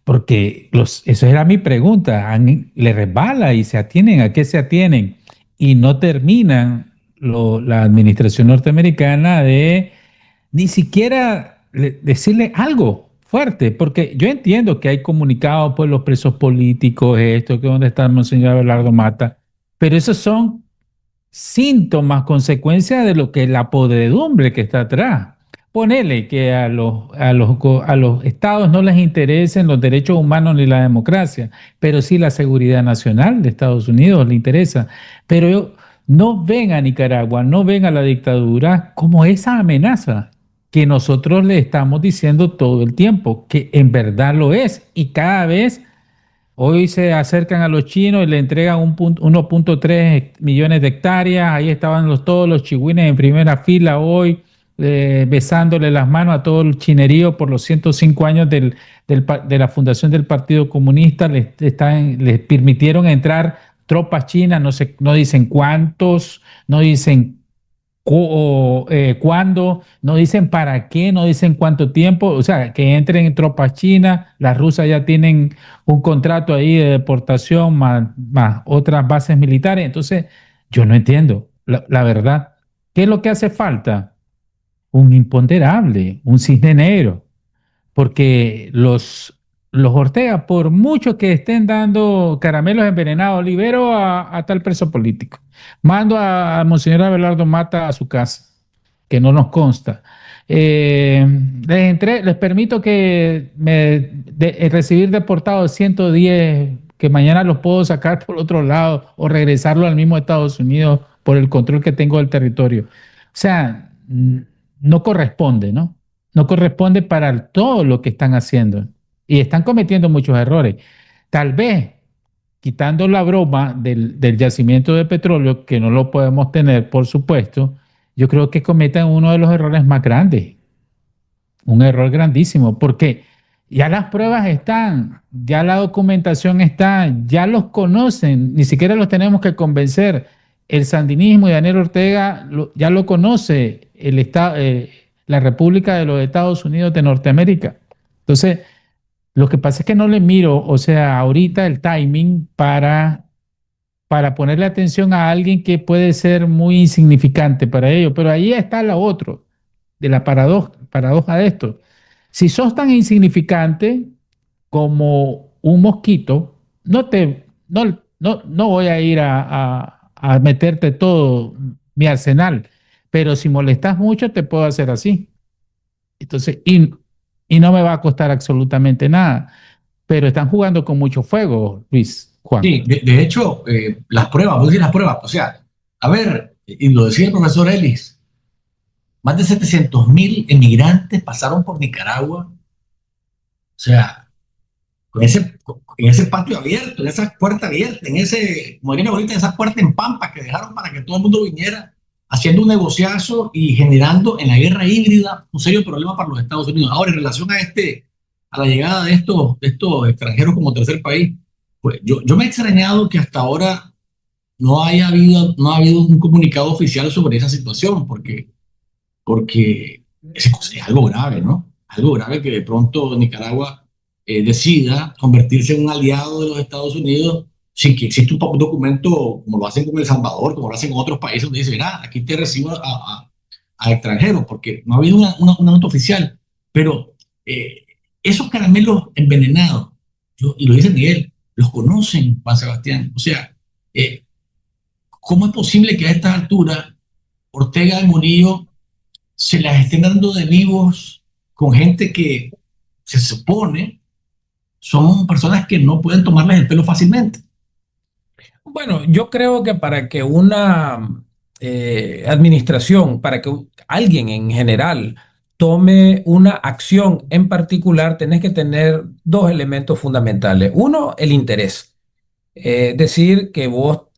Porque esa era mi pregunta. Le resbala y se atienen. ¿A qué se atienen? Y no terminan la administración norteamericana de ni siquiera decirle algo fuerte. Porque yo entiendo que hay comunicados por los presos políticos, esto, que donde está el monseñor Abelardo Mata, pero esos son síntomas, consecuencias de lo que la podredumbre que está atrás. Ponele que a los estados no les interesen los derechos humanos ni la democracia, pero sí la seguridad nacional de Estados Unidos le interesa. Pero no ven a Nicaragua, no ven a la dictadura como esa amenaza que nosotros le estamos diciendo todo el tiempo, que en verdad lo es. Y cada vez hoy se acercan a los chinos y le entregan 1.3 millones de hectáreas. Ahí estaban todos los chihuines en primera fila hoy, besándole las manos a todo el chinerío por los 105 años de la fundación del Partido Comunista. Les permitieron entrar tropas chinas, no sé, no dicen cuántos, no dicen cuándo, no dicen para qué, no dicen cuánto tiempo, o sea, que entren tropas chinas. Las rusas ya tienen un contrato ahí de deportación más otras bases militares. Entonces, yo no entiendo, la verdad. ¿Qué es lo que hace falta? Un imponderable, un cisne negro, porque los Ortega, por mucho que estén dando caramelos envenenados, libero a tal preso político, mando a Monseñor Abelardo Mata a su casa, que no nos consta. Les permito que recibir deportados 110, que mañana los puedo sacar por otro lado o regresarlo al mismo Estados Unidos por el control que tengo del territorio. O sea, no corresponde, ¿no? No corresponde para todo lo que están haciendo. Y están cometiendo muchos errores. Tal vez, quitando la broma del yacimiento de petróleo, que no lo podemos tener, por supuesto, yo creo que cometen uno de los errores más grandes, un error grandísimo, porque ya las pruebas están, ya la documentación está, ya los conocen, ni siquiera los tenemos que convencer. El sandinismo y Daniel Ortega ya lo conoce la República de los Estados Unidos de Norteamérica. Entonces, lo que pasa es que no le miro, o sea, ahorita el timing para ponerle atención a alguien que puede ser muy insignificante para ellos, pero ahí está lo otro, de la paradoja de esto. Si sos tan insignificante como un mosquito, no voy a ir a meterte todo mi arsenal, pero si molestas mucho te puedo hacer así. Entonces, y no me va a costar absolutamente nada, pero están jugando con mucho fuego, Luis, Juan. Sí, de hecho, las pruebas, vos decís las pruebas, o sea, a ver, y lo decía el profesor Ellis, más de 700.000 emigrantes pasaron por Nicaragua, o sea, en ese patio abierto, en esa puerta abierta, en ese, como dirían ahorita, en esa puerta en Pampa que dejaron para que todo el mundo viniera, haciendo un negociazo y generando en la guerra híbrida un serio problema para los Estados Unidos. Ahora, en relación a la llegada de estos extranjeros como tercer país, pues yo me he extrañado que hasta ahora no ha habido un comunicado oficial sobre esa situación, porque es algo grave, ¿no? Algo grave que de pronto Nicaragua decida convertirse en un aliado de los Estados Unidos sin que exista un documento como lo hacen con El Salvador, como lo hacen con otros países, donde dicen, aquí te recibo a extranjeros, porque no ha habido una nota oficial. Pero esos caramelos envenenados, y lo dice Miguel, los conocen, Juan Sebastián. O sea, eh, ¿cómo es posible que a esta altura Ortega y Murillo se las estén dando de vivos con gente que se supone son personas que no pueden tomarles el pelo fácilmente? Bueno, yo creo que para que una administración, para que alguien en general tome una acción en particular, tenés que tener dos elementos fundamentales. Uno, el interés. Decir que vos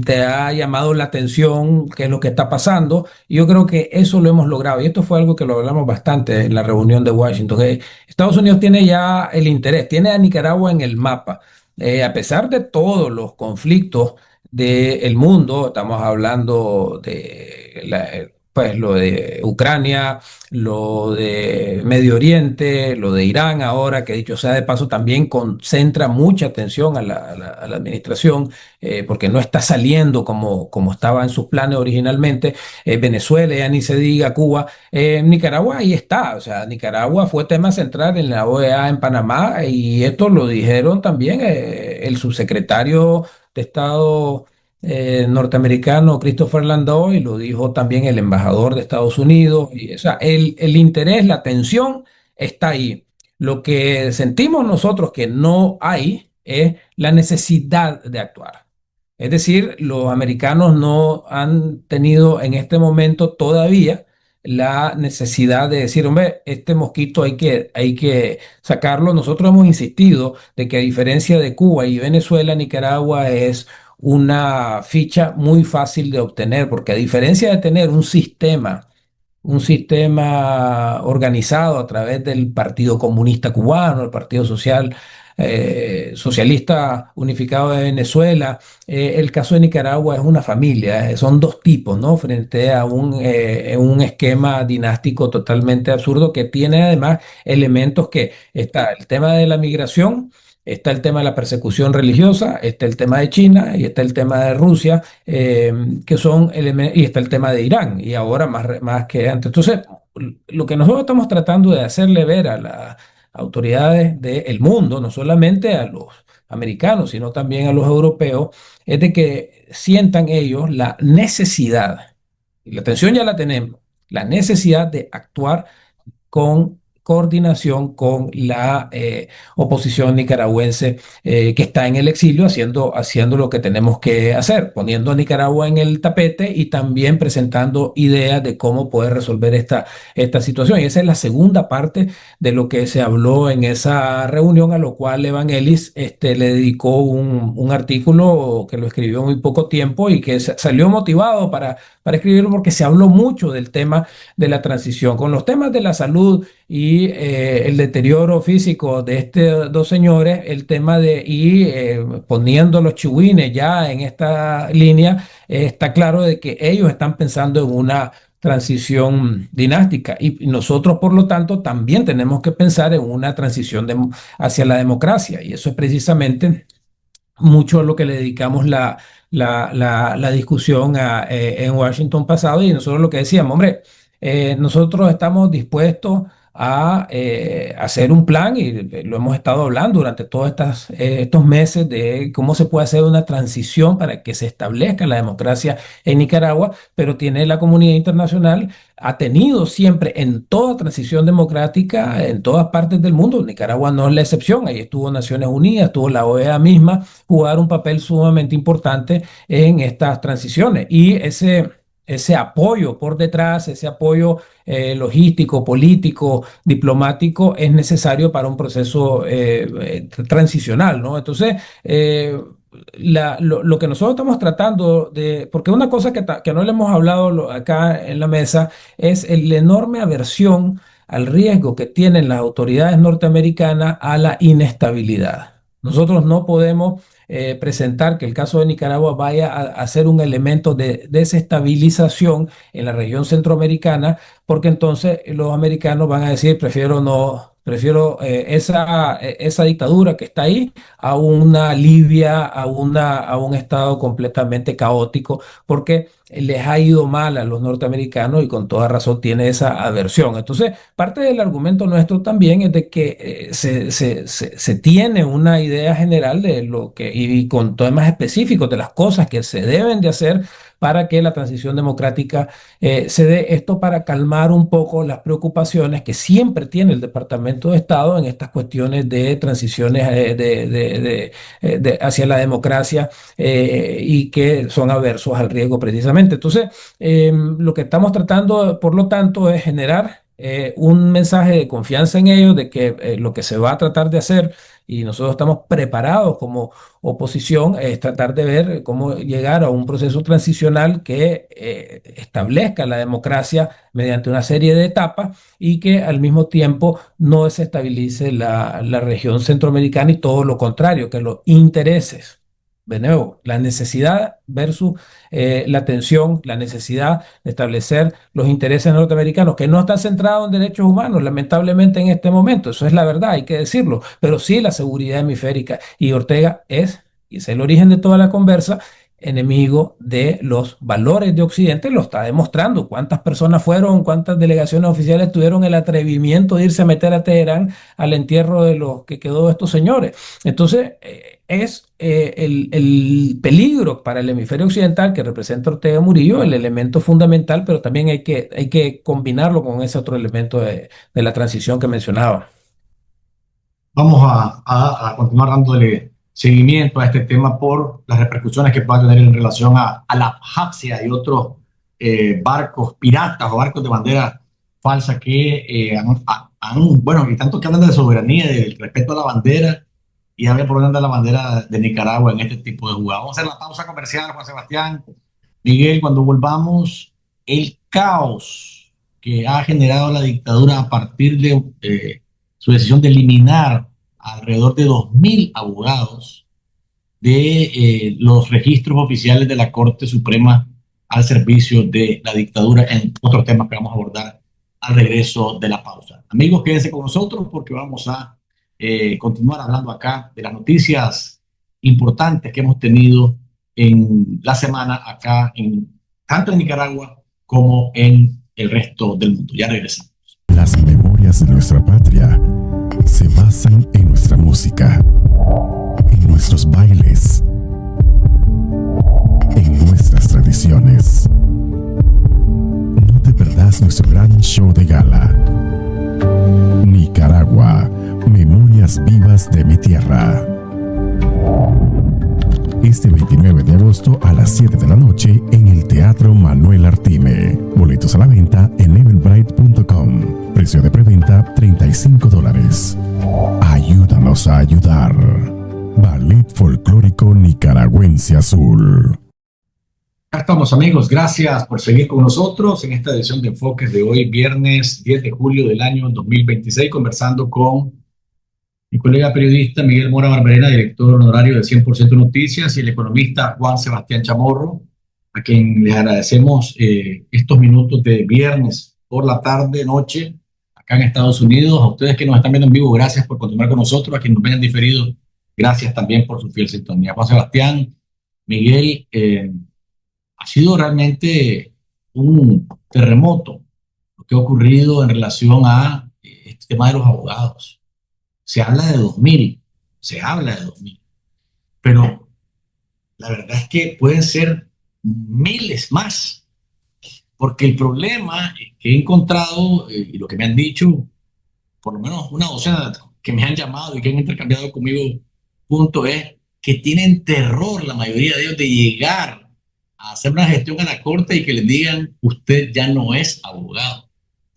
te ha llamado la atención qué es lo que está pasando. Y yo creo que eso lo hemos logrado. Y esto fue algo que lo hablamos bastante en la reunión de Washington. Estados Unidos tiene ya el interés, tiene a Nicaragua en el mapa. A pesar de todos los conflictos del mundo, estamos hablando de pues, lo de Ucrania, lo de Medio Oriente, lo de Irán ahora, que dicho sea de paso también concentra mucha atención a la administración, porque no está saliendo como estaba en sus planes originalmente. Venezuela, ya ni se diga Cuba. Nicaragua ahí está, o sea, Nicaragua fue tema central en la OEA en Panamá y esto lo dijeron también el subsecretario de Estado norteamericano Christopher Landau y lo dijo también el embajador de Estados Unidos. O sea, el interés, la atención está ahí. Lo que sentimos nosotros que no hay es la necesidad de actuar. Es decir, los americanos no han tenido en este momento todavía la necesidad de decir, hombre, este mosquito hay que sacarlo. Nosotros hemos insistido de que a diferencia de Cuba y Venezuela, Nicaragua es una ficha muy fácil de obtener, porque a diferencia de tener un sistema organizado a través del Partido Comunista Cubano, el Partido Socialista Unificado de Venezuela. El caso de Nicaragua es una familia, son dos tipos, ¿no? Frente a un esquema dinástico totalmente absurdo que tiene además elementos que está el tema de la migración. Está el tema de la persecución religiosa, está el tema de China y está el tema de Rusia, que son elementos, y está el tema de Irán, y ahora más que antes. Entonces, lo que nosotros estamos tratando de hacerle ver a las autoridades del mundo, no solamente a los americanos, sino también a los europeos, es de que sientan ellos la necesidad, y la atención ya la tenemos, la necesidad de actuar con coordinación con la oposición nicaragüense que está en el exilio haciendo lo que tenemos que hacer, poniendo a Nicaragua en el tapete y también presentando ideas de cómo poder resolver esta situación. Y esa es la segunda parte de lo que se habló en esa reunión, a lo cual Evangelis le dedicó un artículo que lo escribió en muy poco tiempo y que salió motivado para escribirlo porque se habló mucho del tema de la transición. Con los temas de la salud y el deterioro físico de estos dos señores, el tema poniendo los chihuines ya en esta línea, está claro de que ellos están pensando en una transición dinástica y nosotros, por lo tanto, también tenemos que pensar en una transición hacia la democracia, y eso es precisamente mucho a lo que le dedicamos la discusión en Washington pasado, y nosotros lo que decíamos, hombre, nosotros estamos dispuestos a hacer un plan, y lo hemos estado hablando durante todos estos meses de cómo se puede hacer una transición para que se establezca la democracia en Nicaragua, pero tiene la comunidad internacional, ha tenido siempre en toda transición democrática en todas partes del mundo, Nicaragua no es la excepción, ahí estuvo Naciones Unidas, estuvo la OEA misma, jugar un papel sumamente importante en estas transiciones, y ese apoyo por detrás, ese apoyo logístico, político, diplomático, es necesario para un proceso transicional, ¿no? Entonces, lo que nosotros estamos tratando de, porque una cosa que no le hemos hablado acá en la mesa es la enorme aversión al riesgo que tienen las autoridades norteamericanas a la inestabilidad. Nosotros no podemos presentar que el caso de Nicaragua vaya a ser un elemento de desestabilización en la región centroamericana, porque entonces los americanos van a decir, prefiero no, prefiero esa dictadura que está ahí a una Libia, a un estado completamente caótico, porque les ha ido mal a los norteamericanos y con toda razón tiene esa aversión. Entonces, parte del argumento nuestro también es de que se tiene una idea general de lo que, y con temas específicos de las cosas que se deben de hacer para que la transición democrática se dé, esto para calmar un poco las preocupaciones que siempre tiene el Departamento de Estado en estas cuestiones de transiciones hacia la democracia y que son aversos al riesgo precisamente. Entonces, lo que estamos tratando, por lo tanto, es generar un mensaje de confianza en ellos, de que lo que se va a tratar de hacer, y nosotros estamos preparados como oposición, es tratar de ver cómo llegar a un proceso transicional que establezca la democracia mediante una serie de etapas y que al mismo tiempo no desestabilice la región centroamericana, y todo lo contrario, que los intereses, de nuevo, la necesidad versus la tensión, la necesidad de establecer los intereses norteamericanos, que no están centrados en derechos humanos, lamentablemente en este momento, eso es la verdad, hay que decirlo, pero sí la seguridad hemisférica. Y Ortega y es el origen de toda la conversa, enemigo de los valores de Occidente, lo está demostrando. ¿Cuántas personas fueron, cuántas delegaciones oficiales tuvieron el atrevimiento de irse a meter a Teherán al entierro de los que quedó de estos señores? Entonces, el peligro para el hemisferio occidental que representa Ortega Murillo, el elemento fundamental, pero también hay que combinarlo con ese otro elemento de la transición que mencionaba. Vamos a continuar dándole seguimiento a este tema por las repercusiones que pueda tener en relación a la Abjasia y otros barcos piratas o barcos de bandera falsa que bueno, y tanto que hablan de soberanía, del respeto a la bandera, y había por dónde anda la bandera de Nicaragua en este tipo de jugadas. Vamos a hacer la pausa comercial, Juan Sebastián. Miguel, cuando volvamos, el caos que ha generado la dictadura a partir de su decisión de eliminar alrededor de 2.000 abogados de los registros oficiales de la Corte Suprema al servicio de la dictadura, en otros temas que vamos a abordar al regreso de la pausa. Amigos, quédense con nosotros porque vamos a continuar hablando acá de las noticias importantes que hemos tenido en la semana acá, tanto en Nicaragua como en el resto del mundo. Ya regresamos. Las memorias de nuestra patria se basan en nuestra música, en nuestros bailes, en nuestras tradiciones. No te perdás nuestro gran show de gala. Nicaragua, memorias vivas de mi tierra. Este 29 de agosto a las 7 de la noche en el Teatro Manuel Artime. Boletos a la venta en eventbrite.com. Precio de preventa $35. Ayúdanos a ayudar. Ballet Folclórico Nicaragüense Azul. Acá estamos, amigos. Gracias por seguir con nosotros en esta edición de Enfoques de hoy, viernes 10 de julio del año 2026, conversando con mi colega periodista Miguel Mora Barberena, director honorario de 100% Noticias, y el economista Juan Sebastián Chamorro, a quien les agradecemos estos minutos de viernes por la tarde, noche, acá en Estados Unidos. A ustedes que nos están viendo en vivo, gracias por continuar con nosotros. A quienes nos ven en diferido, gracias también por su fiel sintonía. Juan Sebastián, Miguel, ha sido realmente un terremoto lo que ha ocurrido en relación a este tema de los abogados. Se habla de 2.000, pero la verdad es que pueden ser miles más, porque el problema que he encontrado, y lo que me han dicho, por lo menos una docena que me han llamado y que han intercambiado conmigo, punto es que tienen terror la mayoría de ellos de llegar a hacer una gestión a la corte y que les digan: usted ya no es abogado,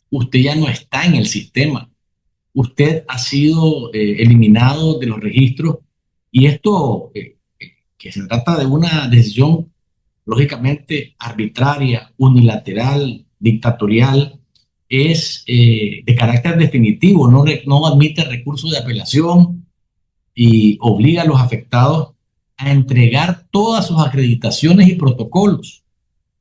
usted ya no está en el sistema, usted ha sido eliminado de los registros. Y esto, que se trata de una decisión lógicamente arbitraria, unilateral, dictatorial, es de carácter definitivo, no admite recursos de apelación y obliga a los afectados a entregar todas sus acreditaciones y protocolos.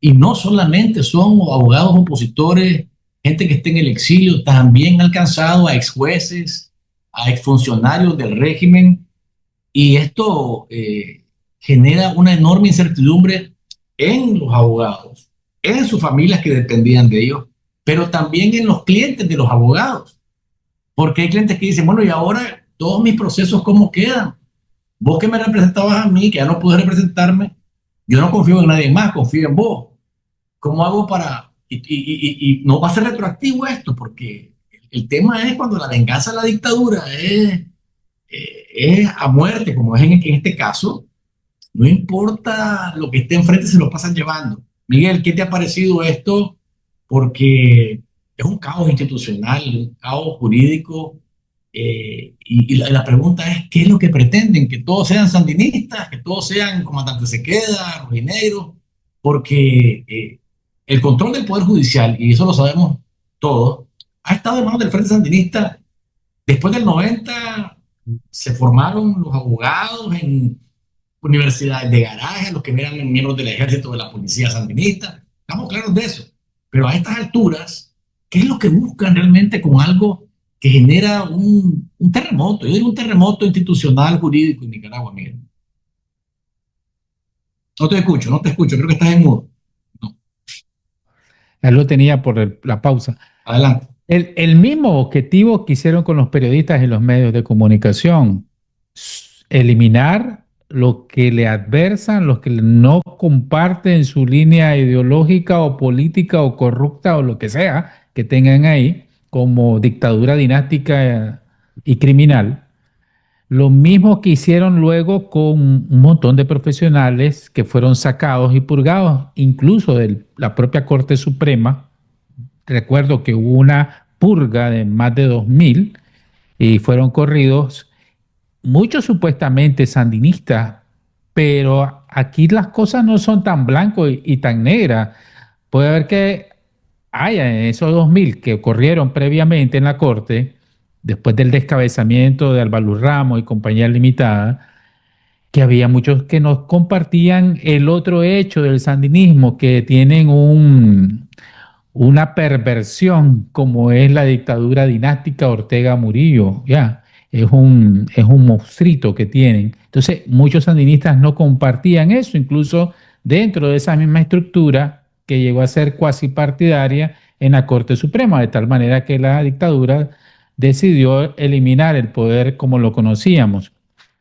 Y no solamente son abogados opositores, gente que esté en el exilio, también ha alcanzado a ex jueces, a exfuncionarios del régimen, y esto genera una enorme incertidumbre en los abogados, en sus familias que dependían de ellos, pero también en los clientes de los abogados, porque hay clientes que dicen: bueno, y ahora todos mis procesos, ¿cómo quedan? Vos que me representabas a mí, que ya no pude representarme, yo no confío en nadie más, confío en vos. ¿Cómo hago para...? Y no va a ser retroactivo esto, porque el tema es cuando la venganza de la dictadura es a muerte, como es en este caso, no importa lo que esté enfrente, se lo pasan llevando. Miguel, ¿qué te ha parecido esto? Porque es un caos institucional, un caos jurídico, y la pregunta es: ¿qué es lo que pretenden? ¿Que todos sean sandinistas? ¿Que todos sean comandantes se queda, rojinegros? Porque el control del Poder Judicial, y eso lo sabemos todos, ha estado en manos del Frente Sandinista. Después del 90 se formaron los abogados en universidades de garaje, los que eran miembros del ejército, de la policía sandinista. Estamos claros de eso. Pero a estas alturas, ¿qué es lo que buscan realmente con algo que genera un terremoto? Yo digo un terremoto institucional, jurídico en Nicaragua, Miguel. No te escucho, creo que estás en mudo. No. Ya lo tenía por la pausa. Adelante. El mismo objetivo que hicieron con los periodistas y los medios de comunicación: eliminar lo que le adversan, los que no comparten su línea ideológica o política o corrupta o lo que sea que tengan ahí como dictadura dinástica y criminal. Lo mismo que hicieron luego con un montón de profesionales que fueron sacados y purgados, incluso de la propia Corte Suprema. Recuerdo que hubo una purga de más de 2000 y fueron corridos muchos supuestamente sandinistas, pero aquí las cosas no son tan blancos y tan negras. Puede haber que haya en esos 2000 que ocurrieron previamente en la Corte, después del descabezamiento de Álvaro Ramos y compañía limitada, que había muchos que no compartían el otro hecho del sandinismo, que tienen una perversión como es la dictadura dinástica Ortega Murillo, ya, es un monstruito que tienen. Entonces, muchos sandinistas no compartían eso, incluso dentro de esa misma estructura que llegó a ser cuasi partidaria en la Corte Suprema, de tal manera que la dictadura decidió eliminar el poder como lo conocíamos.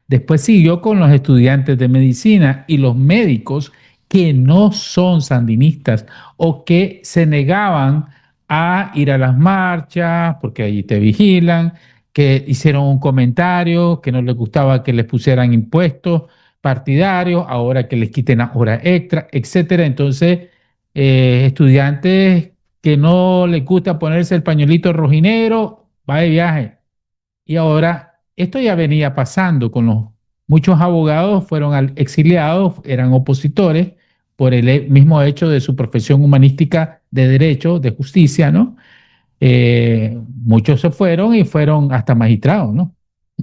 Después siguió con los estudiantes de medicina y los médicos que no son sandinistas o que se negaban a ir a las marchas porque allí te vigilan, que hicieron un comentario, que no les gustaba que les pusieran impuestos partidarios, ahora que les quiten las horas extra, etcétera. Entonces, estudiantes que no les gusta ponerse el pañuelito rojinegro, va de viaje. Y ahora, esto ya venía pasando con muchos abogados fueron exiliados, eran opositores por el mismo hecho de su profesión humanística de derecho, de justicia, ¿no? Muchos se fueron y fueron hasta magistrados, ¿no?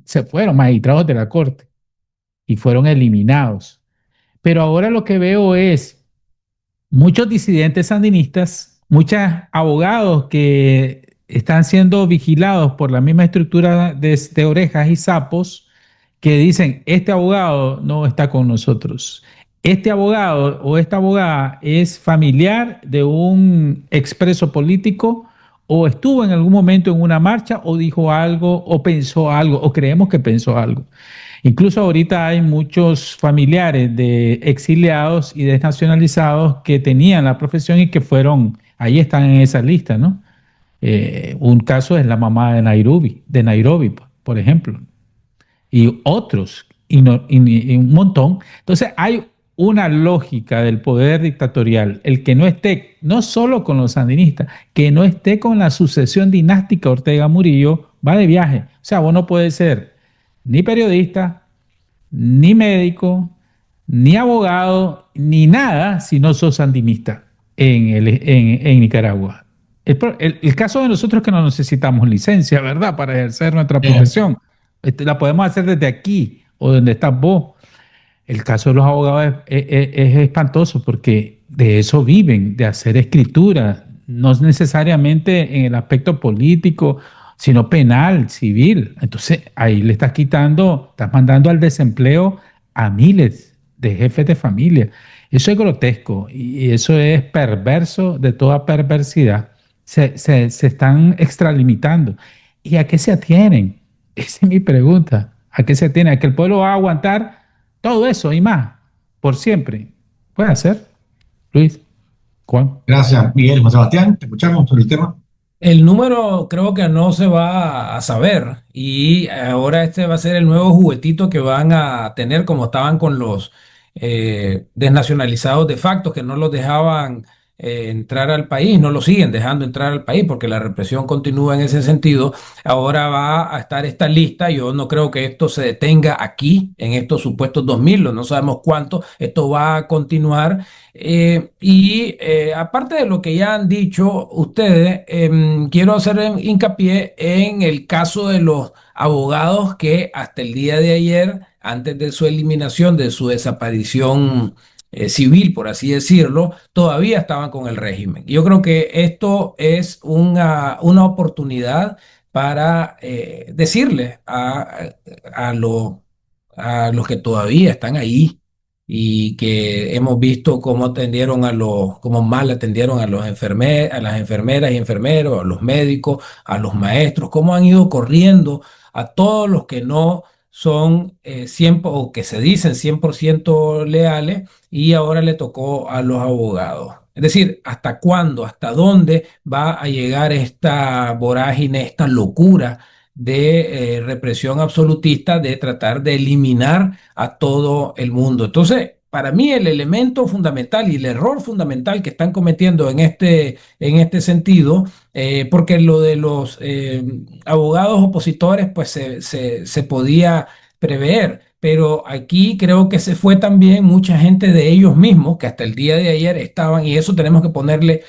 Se fueron magistrados de la corte y fueron eliminados. Pero ahora lo que veo es muchos disidentes sandinistas, muchos abogados que están siendo vigilados por la misma estructura de orejas y sapos que dicen, este abogado no está con nosotros. Este abogado o esta abogada es familiar de un expreso político o estuvo en algún momento en una marcha o dijo algo o pensó algo o creemos que pensó algo. Incluso ahorita hay muchos familiares de exiliados y desnacionalizados que tenían la profesión y que fueron, ahí están en esa lista, ¿no? Un caso es la mamá de Nairobi, por ejemplo, y otros, y un montón. Entonces hay una lógica del poder dictatorial, el que no esté, no solo con los sandinistas, que no esté con la sucesión dinástica Ortega Murillo, va de viaje. O sea, vos no puedes ser ni periodista, ni médico, ni abogado, ni nada si no sos sandinista en Nicaragua. El caso de nosotros es que no necesitamos licencia, ¿verdad? Para ejercer nuestra profesión. La podemos hacer desde aquí o donde estás vos. El caso de los abogados es espantoso porque de eso viven, de hacer escritura, no necesariamente en el aspecto político, sino penal, civil. Entonces ahí le estás quitando, estás mandando al desempleo a miles de jefes de familia. Eso es grotesco y eso es perverso de toda perversidad. Se están extralimitando. ¿Y a qué se atienen? Esa es mi pregunta. ¿A qué se atienen? ¿A que el pueblo va a aguantar todo eso y más por siempre? Puede ser, Luis, Juan. Gracias, Miguel. Juan Sebastián, te escuchamos sobre el tema. El número creo que no se va a saber y ahora este va a ser el nuevo juguetito que van a tener como estaban con los desnacionalizados de facto que no los dejaban entrar al país, no los siguen dejando entrar al país porque la represión continúa en ese sentido. Ahora va a estar esta lista. Yo no creo que esto se detenga aquí en estos supuestos 2000, no sabemos cuánto, esto va a continuar. Aparte de lo que ya han dicho ustedes, quiero hacer hincapié en el caso de los abogados que hasta el día de ayer, antes de su eliminación, de su desaparición civil, por así decirlo, todavía estaban con el régimen. Yo creo que esto es una oportunidad para decirle a a los que todavía están ahí y que hemos visto cómo atendieron cómo mal atendieron a a las enfermeras y enfermeros, a los médicos, a los maestros, cómo han ido corriendo a todos los que no son 100 o que se dicen 100% leales y ahora le tocó a los abogados. Es decir, ¿hasta cuándo, hasta dónde va a llegar esta vorágine, esta locura de represión absolutista, de tratar de eliminar a todo el mundo. Entonces, para mí el elemento fundamental y el error fundamental que están cometiendo en este sentido, porque lo de los abogados opositores, pues se podía prever. Pero aquí creo que se fue también mucha gente de ellos mismos, que hasta el día de ayer estaban, y eso tenemos que ponerle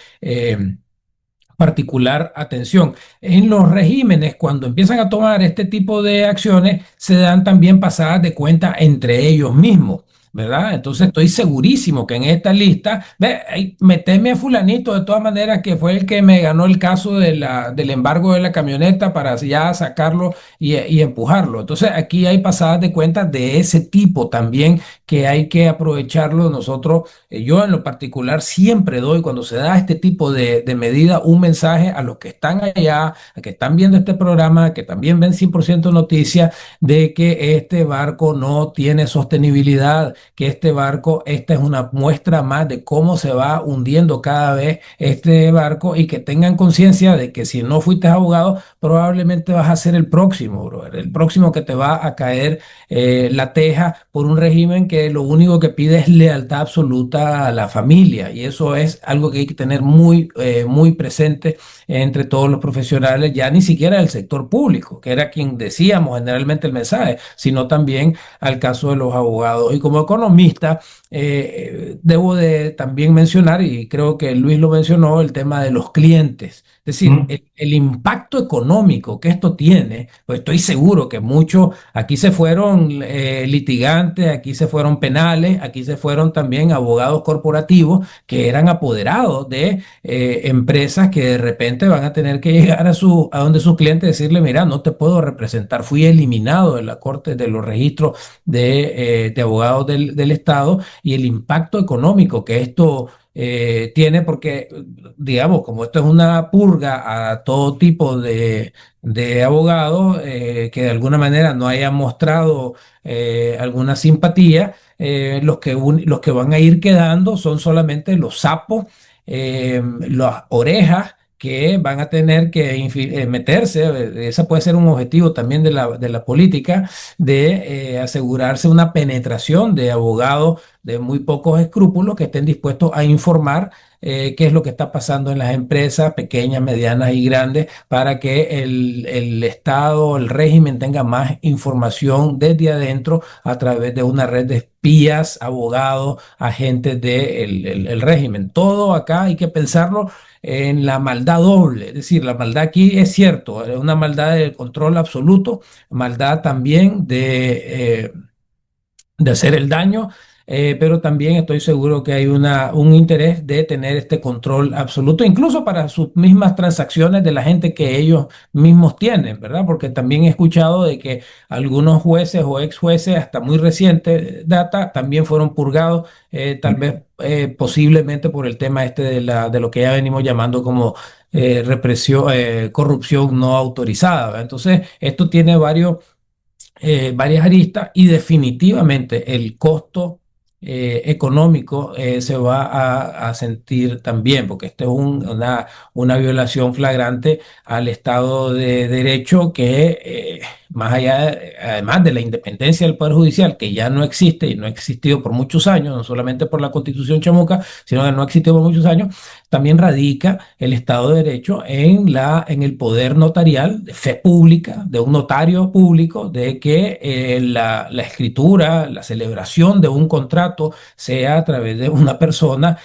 particular atención. En los regímenes, cuando empiezan a tomar este tipo de acciones, se dan también pasadas de cuenta entre ellos mismos, ¿verdad? Entonces estoy segurísimo que en esta lista, meteme a fulanito de todas maneras, que fue el que me ganó el caso del embargo de la camioneta para ya sacarlo y empujarlo. Entonces aquí hay pasadas de cuenta de ese tipo también, que hay que aprovecharlo nosotros. Yo en lo particular siempre doy, cuando se da este tipo de medida, un mensaje a los que están allá, a que están viendo este programa, que también ven 100% Noticias, de que este barco no tiene sostenibilidad, que este barco, esta es una muestra más de cómo se va hundiendo cada vez este barco, y que tengan conciencia de que si no fuiste abogado, probablemente vas a ser el próximo, brother, el próximo que te va a caer la teja por un régimen que lo único que pide es lealtad absoluta a la familia, y eso es algo que hay que tener muy presente entre todos los profesionales, ya ni siquiera del sector público, que era quien decíamos generalmente el mensaje, sino también al caso de los abogados. Y como economista, debo de también mencionar, y creo que Luis lo mencionó, el tema de los clientes. Es decir, el impacto económico que esto tiene, pues estoy seguro que muchos aquí se fueron litigantes, aquí se fueron penales, aquí se fueron también abogados corporativos que eran apoderados de empresas, que de repente van a tener que llegar a donde sus clientes y decirle: mira, no te puedo representar, fui eliminado de la corte, de los registros de abogados del Estado, y el impacto económico que esto tiene, porque, digamos, como esto es una purga a todo tipo de abogados que de alguna manera no hayan mostrado alguna simpatía, los que van a ir quedando son solamente los sapos, las orejas, que van a tener que meterse. Ese puede ser un objetivo también de la política, de asegurarse una penetración de abogados de muy pocos escrúpulos, que estén dispuestos a informar qué es lo que está pasando en las empresas pequeñas, medianas y grandes, para que el Estado, el régimen, tenga más información desde adentro a través de una red de espías, abogados, agentes del régimen. Todo acá hay que pensarlo en la maldad doble. Es decir, la maldad aquí es cierto, es una maldad de control absoluto, maldad también de hacer el daño, pero también estoy seguro que hay un interés de tener este control absoluto, incluso para sus mismas transacciones de la gente que ellos mismos tienen, ¿verdad? Porque también he escuchado de que algunos jueces o ex jueces, hasta muy reciente data, también fueron purgados, tal vez posiblemente por el tema este de lo que ya venimos llamando como represión, corrupción no autorizada, ¿verdad? Entonces, esto tiene varias aristas, y definitivamente el costo económico se va a sentir también, porque esto es una violación flagrante al Estado de Derecho, que más allá, además de la independencia del Poder Judicial, que ya no existe y no ha existido por muchos años, no solamente por la Constitución Chamuca, sino que no ha existido por muchos años, también radica el Estado de Derecho en el poder notarial de fe pública, de un notario público, de que la escritura, la celebración de un contrato sea a través de una persona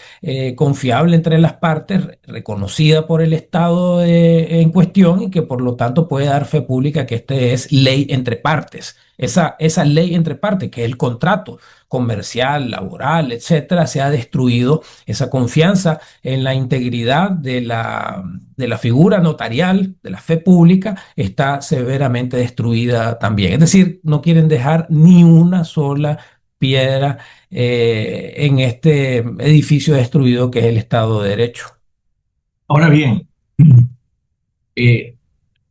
confiable entre las partes, reconocida por el Estado en cuestión, y que por lo tanto puede dar fe pública que este es ley entre partes. Esa ley entre partes, que es el contrato comercial, laboral, etcétera, se ha destruido. Esa confianza en la integridad de la figura notarial, de la fe pública, está severamente destruida también. Es decir, no quieren dejar ni una sola piedra en este edificio destruido que es el Estado de Derecho. Ahora bien,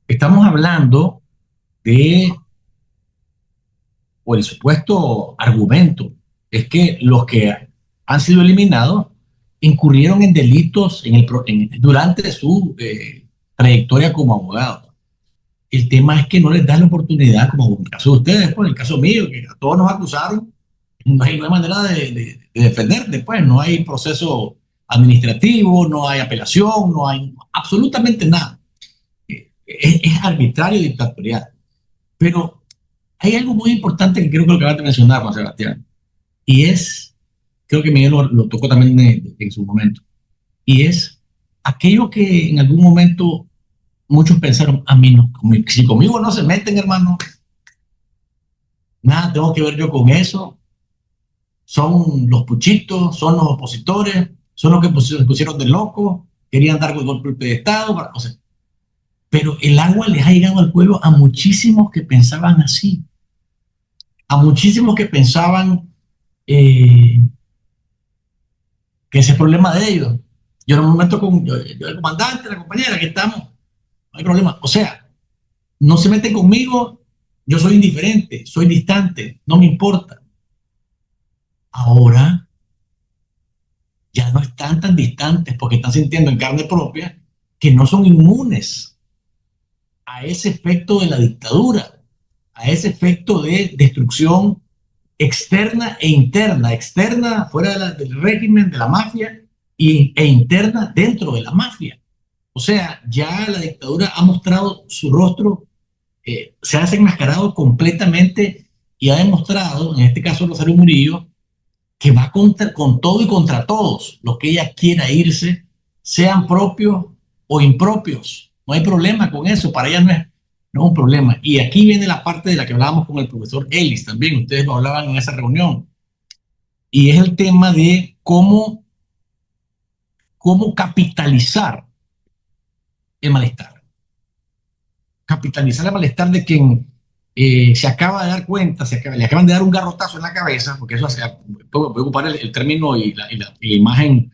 estamos hablando o el supuesto argumento es que los que han sido eliminados incurrieron en delitos durante su trayectoria como abogados. El tema es que no les dan la oportunidad, como en el caso de ustedes, pues, en el caso mío, que a todos nos acusaron, no hay manera de defenderte, pues, no hay proceso administrativo, no hay apelación, no hay absolutamente nada. Es arbitrario y dictatorial. Pero hay algo muy importante que creo que lo acabas de mencionar, Juan Sebastián, y es, creo que Miguel lo tocó también en su momento, y es aquello que en algún momento muchos pensaron: a mí no, si conmigo no se meten, hermano, nada tengo que ver yo con eso, son los puchitos, son los opositores, son los que se pusieron de loco, querían dar golpe de Estado, o sea, pero el agua les ha llegado al cuello a muchísimos que pensaban así, a muchísimos que pensaban que ese es problema de ellos. Yo en un momento con yo, el comandante, la compañera, que estamos, no hay problema. O sea, no se meten conmigo, yo soy indiferente, soy distante, no me importa. Ahora ya no están tan distantes porque están sintiendo en carne propia que no son inmunes a ese efecto de la dictadura, a ese efecto de destrucción externa e interna, externa fuera del régimen, de la mafia, e interna dentro de la mafia. O sea, ya la dictadura ha mostrado su rostro, se ha desenmascarado completamente y ha demostrado, en este caso Rosario Murillo, que va con todo y contra todos los que ella quiera irse, sean propios o impropios. No hay problema con eso, para ella no es un problema. Y aquí viene la parte de la que hablábamos con el profesor Ellis también, ustedes lo hablaban en esa reunión, y es el tema de cómo capitalizar el malestar. Capitalizar el malestar de quien se acaba de dar cuenta, le acaban de dar un garrotazo en la cabeza, porque eso puede ocupar el término y la imagen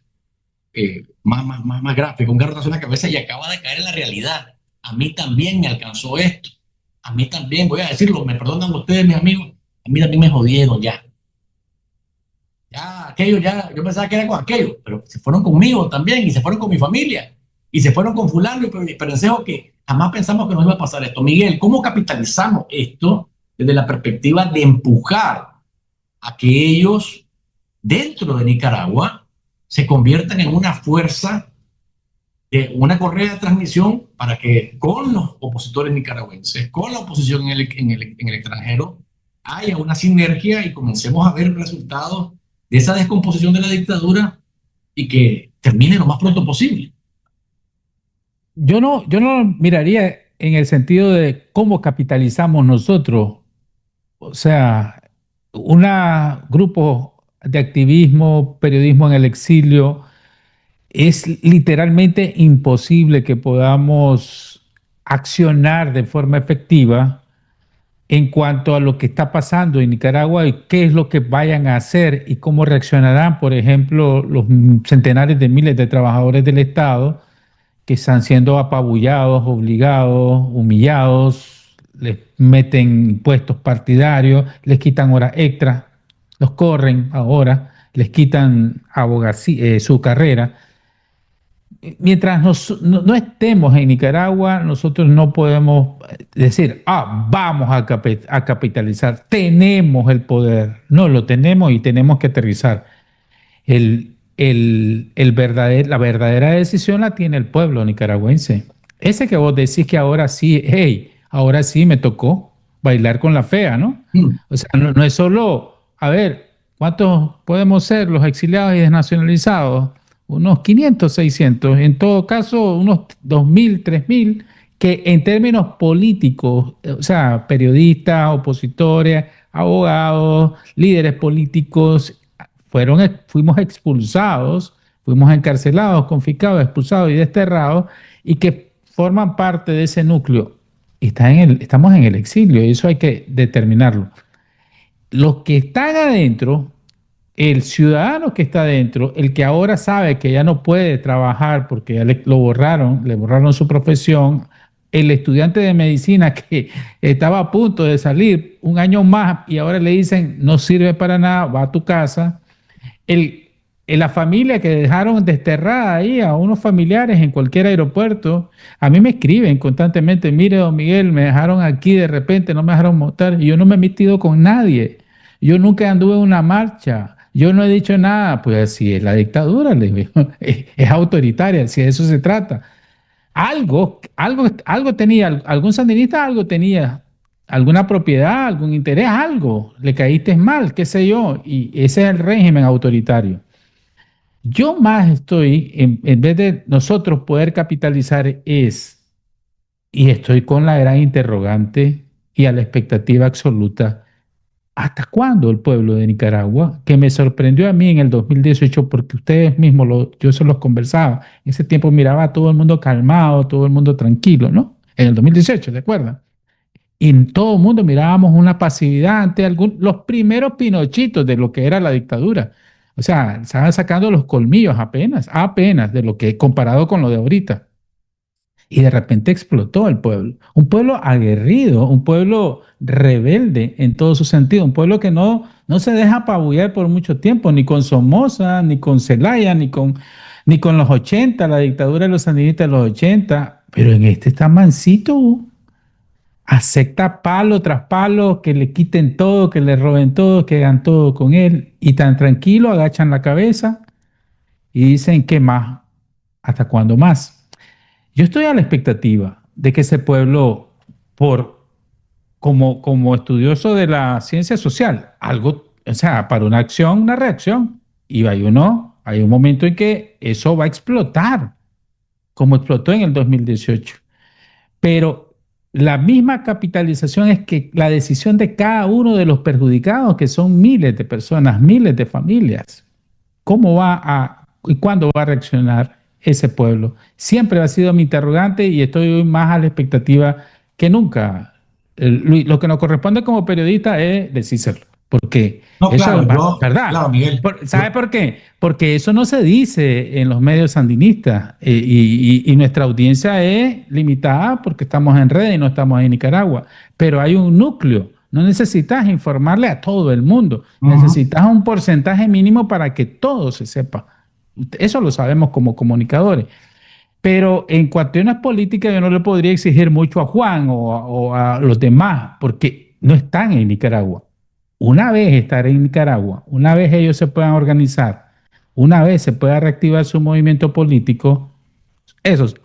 más gráfica, un garrotazo en la cabeza, y acaba de caer en la realidad. A mí también me alcanzó esto. A mí también, voy a decirlo, me perdonan ustedes, mis amigos, a mí también me jodieron ya. Ya, aquello ya, yo pensaba que era con aquello, pero se fueron conmigo también, y se fueron con mi familia, y se fueron con fulano y perencejo, que jamás pensamos que nos iba a pasar esto. Miguel, ¿cómo capitalizamos esto desde la perspectiva de empujar a que ellos, dentro de Nicaragua, se conviertan en una fuerza, una correa de transmisión para que con los opositores nicaragüenses, con la oposición en el extranjero, haya una sinergia y comencemos a ver resultados de esa descomposición de la dictadura y que termine lo más pronto posible? Yo no miraría en el sentido de cómo capitalizamos nosotros, o sea, un grupo de activismo, periodismo en el exilio. Es literalmente imposible que podamos accionar de forma efectiva en cuanto a lo que está pasando en Nicaragua y qué es lo que vayan a hacer y cómo reaccionarán, por ejemplo, los centenares de miles de trabajadores del Estado que están siendo apabullados, obligados, humillados, les meten impuestos partidarios, les quitan horas extras, los corren ahora, les quitan su carrera. Mientras no estemos en Nicaragua, nosotros no podemos decir, vamos a capitalizar, tenemos el poder. No, lo tenemos y tenemos que aterrizar. La verdadera decisión la tiene el pueblo nicaragüense. Ese que vos decís que ahora sí, hey, ahora sí me tocó bailar con la fea, ¿no? O sea, no es solo, a ver, ¿cuántos podemos ser los exiliados y desnacionalizados? Unos 500, 600, en todo caso unos 2.000, 3.000, que en términos políticos, o sea, periodistas, opositores, abogados, líderes políticos, fuimos expulsados, fuimos encarcelados, confiscados, expulsados y desterrados, y que forman parte de ese núcleo. Estamos en el exilio y eso hay que determinarlo. Los que están adentro, el ciudadano que está adentro, el que ahora sabe que ya no puede trabajar porque ya le borraron su profesión, el estudiante de medicina que estaba a punto de salir un año más y ahora le dicen no sirve para nada, va a tu casa, el la familia que dejaron desterrada ahí a unos familiares en cualquier aeropuerto, a mí me escriben constantemente, mire, don Miguel, me dejaron aquí de repente, no me dejaron montar, y yo no me he metido con nadie, yo nunca anduve en una marcha, yo no he dicho nada, pues así es la dictadura, le digo, es autoritaria, si de eso se trata. Algo tenía, algún sandinista algo tenía, alguna propiedad, algún interés, algo, le caíste mal, qué sé yo, y ese es el régimen autoritario. Yo más estoy, en vez de nosotros poder capitalizar y estoy con la gran interrogante y a la expectativa absoluta, ¿hasta cuándo el pueblo de Nicaragua, que me sorprendió a mí en el 2018, porque ustedes mismos, yo se los conversaba, en ese tiempo miraba a todo el mundo calmado, todo el mundo tranquilo, ¿no? En el 2018, ¿de acuerdo? Y en todo el mundo mirábamos una pasividad ante los primeros pinochitos de lo que era la dictadura. O sea, estaban sacando los colmillos apenas de lo que comparado con lo de ahorita. Y de repente explotó el pueblo. Un pueblo aguerrido, un pueblo rebelde en todo su sentido, un pueblo que no se deja apabullar por mucho tiempo, ni con Somoza, ni con Zelaya, ni con los 80, la dictadura de los sandinistas de los 80. Pero en este está mansito, acepta palo tras palo, que le quiten todo, que le roben todo, que hagan todo con él, y tan tranquilo agachan la cabeza y dicen, ¿qué más? ¿Hasta cuándo más? Yo estoy a la expectativa de que ese pueblo, como estudioso de la ciencia social, algo, o sea, para una acción, una reacción, y hay un momento en que eso va a explotar, como explotó en el 2018. Pero la misma capitalización es que la decisión de cada uno de los perjudicados, que son miles de personas, miles de familias, cómo va y cuándo va a reaccionar ese pueblo. Siempre ha sido mi interrogante y estoy hoy más a la expectativa que nunca. Lo que nos corresponde como periodista es decírselo, porque No, eso claro, es verdad. claro, Miguel. ¿Sabe por qué? Porque eso no se dice en los medios sandinistas y nuestra audiencia es limitada porque estamos en redes y no estamos en Nicaragua, pero hay un núcleo. No necesitas informarle a todo el mundo, necesitas un porcentaje mínimo para que todo se sepa. Eso lo sabemos como comunicadores. Pero en cuestiones políticas yo no le podría exigir mucho a Juan o a los demás, porque no están en Nicaragua. Una vez estar en Nicaragua, una vez ellos se puedan organizar, una vez se pueda reactivar su movimiento político, esos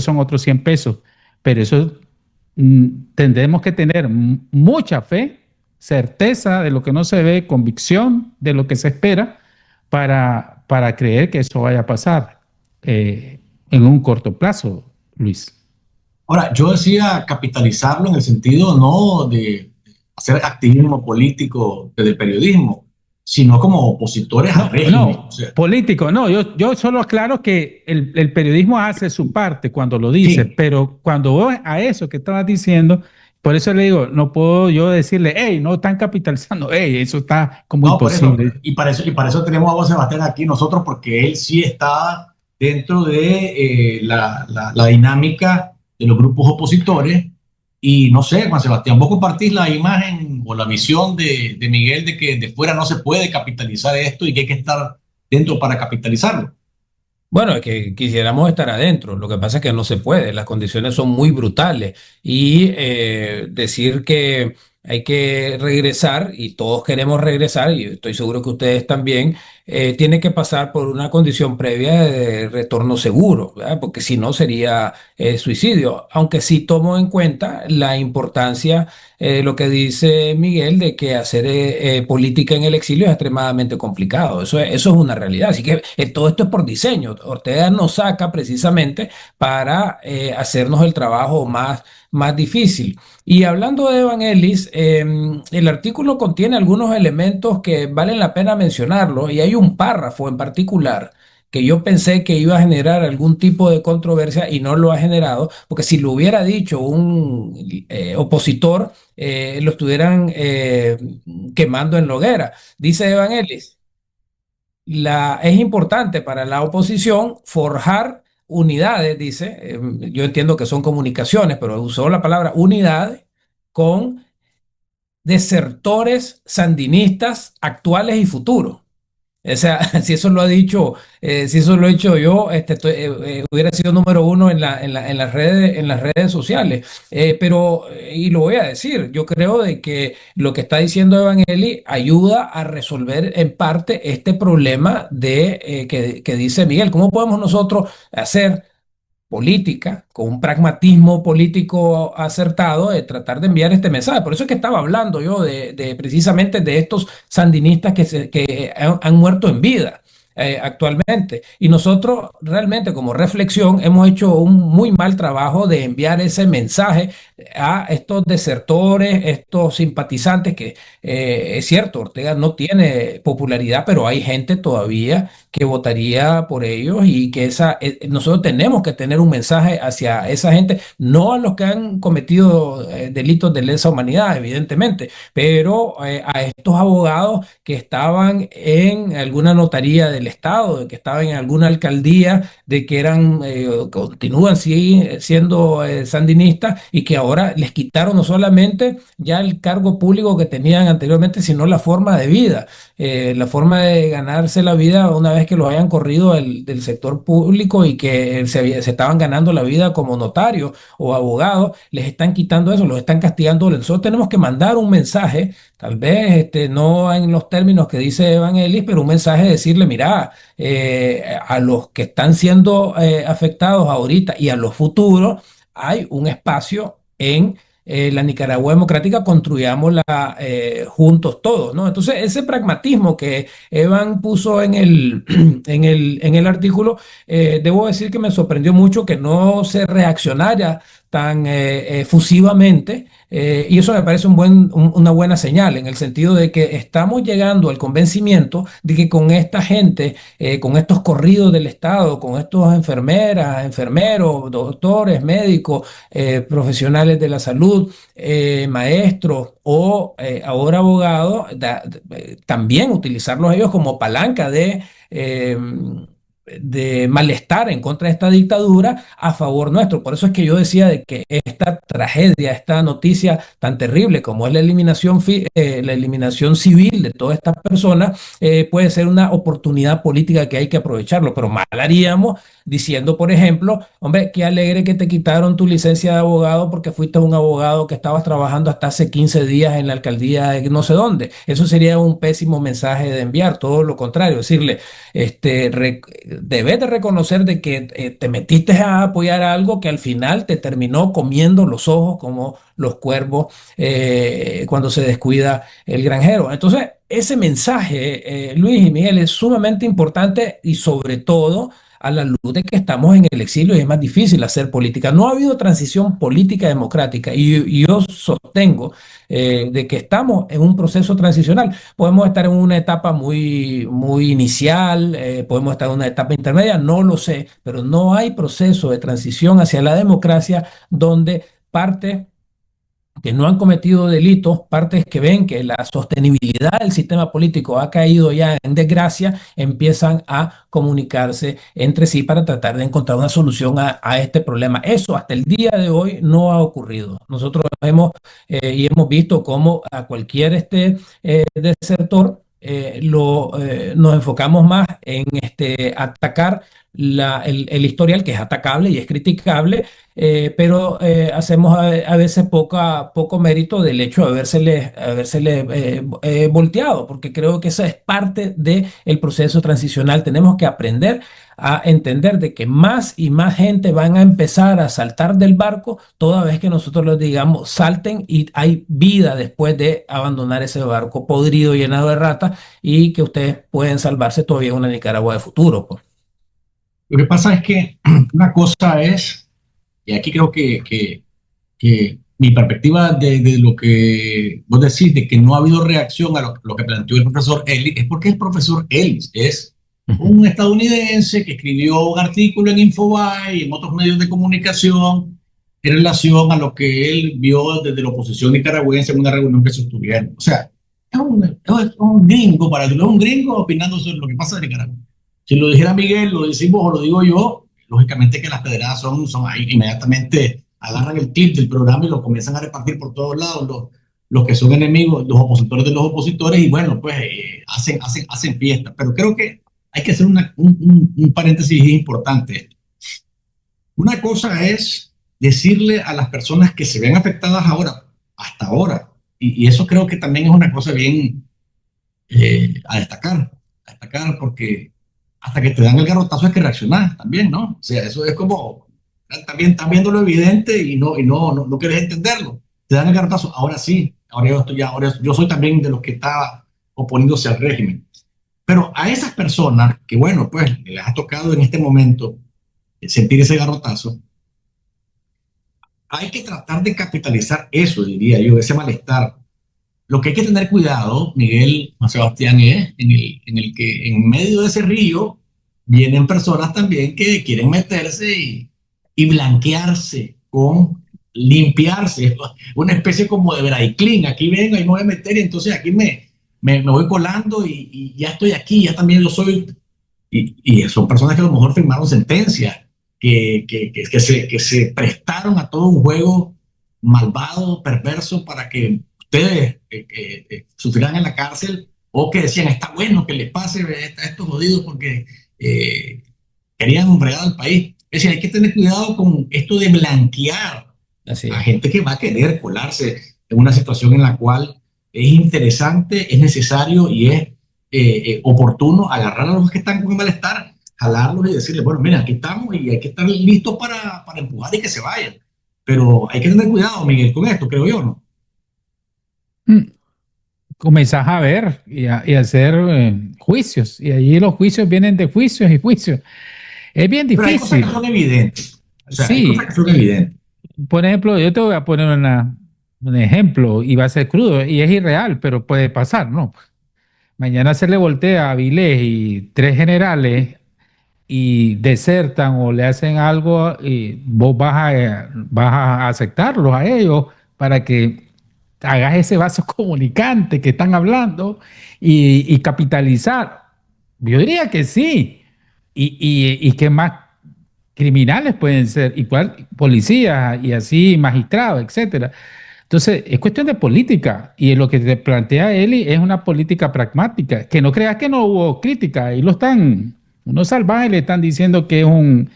son otros 100 pesos. Pero eso tendremos que tener mucha fe, certeza de lo que no se ve, convicción de lo que se espera para creer que eso vaya a pasar en un corto plazo, Luis. Ahora, yo decía capitalizarlo en el sentido no de hacer activismo político desde el periodismo, sino como opositores al régimen. No, político, no, yo solo aclaro que el periodismo hace su parte cuando lo dice, Sí. pero cuando voy a eso que estabas diciendo, por eso le digo, no puedo yo decirle, hey, no están capitalizando, hey, eso está como No, por eso, imposible. y para eso tenemos a Juan Sebastián aquí nosotros, porque él sí está dentro de la dinámica de los grupos opositores. Y no sé, Juan Sebastián, ¿vos compartís la imagen o la visión de Miguel de que de fuera no se puede capitalizar esto y que hay que estar dentro para capitalizarlo? Bueno, es que quisiéramos estar adentro, lo que pasa es que no se puede, las condiciones son muy brutales y decir que hay que regresar y todos queremos regresar y estoy seguro que ustedes también, tiene que pasar por una condición previa de retorno seguro, ¿verdad? Porque si no sería suicidio, aunque sí tomo en cuenta la importancia, lo que dice Miguel, de que hacer política en el exilio es extremadamente complicado. Eso es una realidad. Así que todo esto es por diseño. Ortega nos saca precisamente para hacernos el trabajo más difícil. Y hablando de Evangelis, el artículo contiene algunos elementos que valen la pena mencionarlo y hay un párrafo en particular que yo pensé que iba a generar algún tipo de controversia y no lo ha generado, porque si lo hubiera dicho un opositor, lo estuvieran quemando en la hoguera. Dice Evangelis, es importante para la oposición forjar unidades, dice, yo entiendo que son comunicaciones, pero usó la palabra unidades con desertores sandinistas actuales y futuros. O sea, si eso lo ha dicho, si eso lo he hecho yo, hubiera sido número uno en las redes sociales. Y lo voy a decir, yo creo de que lo que está diciendo Evangeli ayuda a resolver en parte este problema que dice Miguel. ¿Cómo podemos nosotros hacer política, con un pragmatismo político acertado, de tratar de enviar este mensaje? Por eso es que estaba hablando yo precisamente de estos sandinistas que han muerto en vida actualmente. Y nosotros realmente como reflexión hemos hecho un muy mal trabajo de enviar ese mensaje a estos desertores, estos simpatizantes que es cierto, Ortega no tiene popularidad, pero hay gente todavía que votaría por ellos y que nosotros tenemos que tener un mensaje hacia esa gente, no a los que han cometido delitos de lesa humanidad, evidentemente, pero a estos abogados que estaban en alguna notaría del Estado, que estaban en alguna alcaldía, de que continúan siendo sandinistas y que ahora les quitaron no solamente ya el cargo público que tenían anteriormente, sino la forma de vida, la forma de ganarse la vida una vez que los hayan corrido del sector público y que se estaban ganando la vida como notarios o abogados, les están quitando eso, los están castigando. Nosotros tenemos que mandar un mensaje, tal vez no en los términos que dice Evangelis, pero un mensaje de decirle, mira, a los que están siendo afectados ahorita y a los futuros, hay un espacio en la Nicaragua democrática, construyámosla juntos todos, ¿no? Entonces, ese pragmatismo que Evan puso en el artículo, debo decir que me sorprendió mucho que no se reaccionara tan efusivamente, y eso me parece una buena señal, en el sentido de que estamos llegando al convencimiento de que con esta gente, con estos corridos del Estado, con estos enfermeras, enfermeros, doctores, médicos, profesionales de la salud, maestros o ahora abogados, también utilizarlos ellos como palanca de malestar en contra de esta dictadura a favor nuestro. Por eso es que yo decía de que esta tragedia, esta noticia tan terrible como es la eliminación civil de todas estas personas, puede ser una oportunidad política que hay que aprovecharlo, pero mal haríamos diciendo, por ejemplo, hombre, qué alegre que te quitaron tu licencia de abogado porque fuiste un abogado que estabas trabajando hasta hace 15 días en la alcaldía de no sé dónde. Eso sería un pésimo mensaje de enviar, todo lo contrario, decirle, debes de reconocer de que te metiste a apoyar algo que al final te terminó comiendo los ojos como los cuervos cuando se descuida el granjero. Entonces, ese mensaje, Luis y Miguel, es sumamente importante y sobre todo a la luz de que estamos en el exilio y es más difícil hacer política. No ha habido transición política democrática y yo sostengo de que estamos en un proceso transicional. Podemos estar en una etapa muy inicial, podemos estar en una etapa intermedia, no lo sé, pero no hay proceso de transición hacia la democracia donde parte que no han cometido delitos, partes que ven que la sostenibilidad del sistema político ha caído ya en desgracia, empiezan a comunicarse entre sí para tratar de encontrar una solución a este problema. Eso hasta el día de hoy no ha ocurrido. Nosotros hemos visto cómo a cualquier desertor nos enfocamos más en atacar el historial, que es atacable y es criticable, pero hacemos a veces poco mérito del hecho de habérsele volteado, porque creo que esa es parte del proceso transicional. Tenemos que aprender a entender de que más y más gente van a empezar a saltar del barco toda vez que nosotros les digamos salten, y hay vida después de abandonar ese barco podrido, llenado de ratas, y que ustedes pueden salvarse todavía en una Nicaragua de futuro, pues. Lo que pasa es que una cosa es, y aquí creo que mi perspectiva de lo que vos decís, de que no ha habido reacción a lo que planteó el profesor Ellis, es porque el profesor Ellis es un estadounidense que escribió un artículo en Infobae y en otros medios de comunicación en relación a lo que él vio desde la oposición nicaragüense en una reunión que sostuvieron. O sea, es un gringo, es un gringo opinando sobre lo que pasa en Nicaragua. Si lo dijera Miguel, lo decimos o lo digo yo, lógicamente que las pedradas son ahí, inmediatamente agarran el clip del programa y lo comienzan a repartir por todos lados los que son enemigos, los opositores de los opositores, y bueno, pues hacen fiesta. Pero creo que hay que hacer un paréntesis importante. Una cosa es decirle a las personas que se ven afectadas ahora, hasta ahora, y eso creo que también es una cosa bien a destacar, porque hasta que te dan el garrotazo hay que reaccionar también, ¿no? O sea, eso es como, también estás viendo lo evidente y no quieres entenderlo. Te dan el garrotazo, ahora sí, ahora yo soy también de los que está oponiéndose al régimen. Pero a esas personas que, bueno, pues les ha tocado en este momento sentir ese garrotazo, hay que tratar de capitalizar eso, diría yo, ese malestar. Lo que hay que tener cuidado, Miguel, Juan Sebastián, es en el que en medio de ese río vienen personas también que quieren meterse y blanquearse limpiarse, una especie como de dry clean. Aquí vengo y me voy a meter y entonces aquí me voy colando y ya estoy aquí, ya también lo soy. Y son personas que a lo mejor firmaron sentencias, que se prestaron a todo un juego malvado, perverso, para que ustedes sufrieran en la cárcel, o que decían, está bueno que les pase a estos jodidos porque querían fregar al país. Es decir, hay que tener cuidado con esto de blanquear a gente que va a querer colarse en una situación en la cual es interesante, es necesario y es oportuno agarrar a los que están con malestar, jalarlos y decirles, bueno, mira, aquí estamos y hay que estar listos para empujar y que se vayan. Pero hay que tener cuidado, Miguel, con esto, creo yo, ¿no? Comenzás a ver y a hacer juicios, y allí los juicios vienen de juicios y juicios. Es bien difícil. Pero hay cosas que son evidentes. O sea, sí. Hay cosas que son evidentes. Por ejemplo, yo te voy a poner un ejemplo y va a ser crudo y es irreal, pero puede pasar, ¿no? Mañana se le voltea a Avilés y 3 generales y desertan o le hacen algo y vos vas a aceptarlos a ellos para que hagas ese vaso comunicante que están hablando y capitalizar. Yo diría que sí. Y qué más criminales pueden ser, igual policías y así magistrados, etcétera. Entonces, es cuestión de política, y lo que te plantea Eli es una política pragmática, que no creas que no hubo crítica, ahí unos salvajes le están diciendo que es un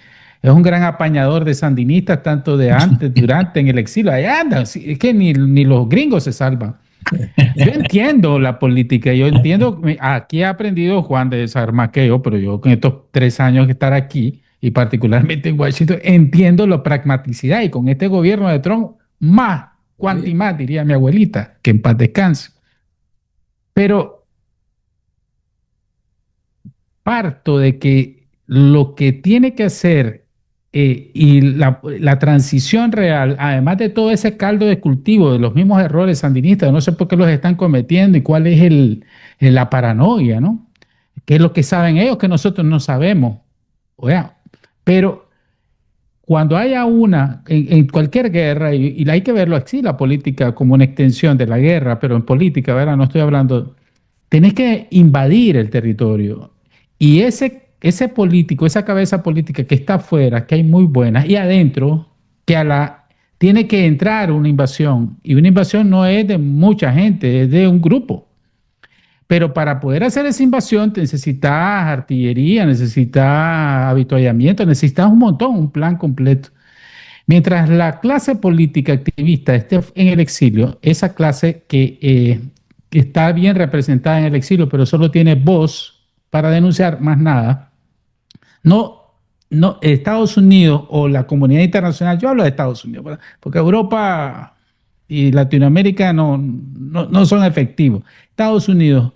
gran apañador de sandinistas, tanto de antes, durante, en el exilio, ahí anda, es que ni los gringos se salvan. Yo entiendo la política, yo entiendo, aquí he aprendido Juan de saber más que yo, pero yo con estos 3 años que estar aquí, y particularmente en Washington, entiendo la pragmaticidad, y con este gobierno de Trump, más, cuanti más, diría mi abuelita, que en paz descanse. Pero parto de que lo que tiene que hacer y la transición real, además de todo ese caldo de cultivo de los mismos errores sandinistas, no sé por qué los están cometiendo y cuál es la paranoia, ¿no? ¿Qué es lo que saben ellos que nosotros no sabemos? Pero cuando haya en cualquier guerra, y hay que verlo así, la política como una extensión de la guerra, pero en política, ¿verdad? No estoy hablando, tenés que invadir el territorio. Y ese político, esa cabeza política que está afuera, que hay muy buenas, y adentro, tiene que entrar una invasión. Y una invasión no es de mucha gente, es de un grupo. Pero para poder hacer esa invasión necesitas artillería, necesitas avituallamiento, necesitas un montón, un plan completo. Mientras la clase política activista esté en el exilio, esa clase que está bien representada en el exilio, pero solo tiene voz para denunciar, más nada, no, Estados Unidos o la comunidad internacional, yo hablo de Estados Unidos, ¿verdad? Porque Europa y Latinoamérica no son efectivos. Estados Unidos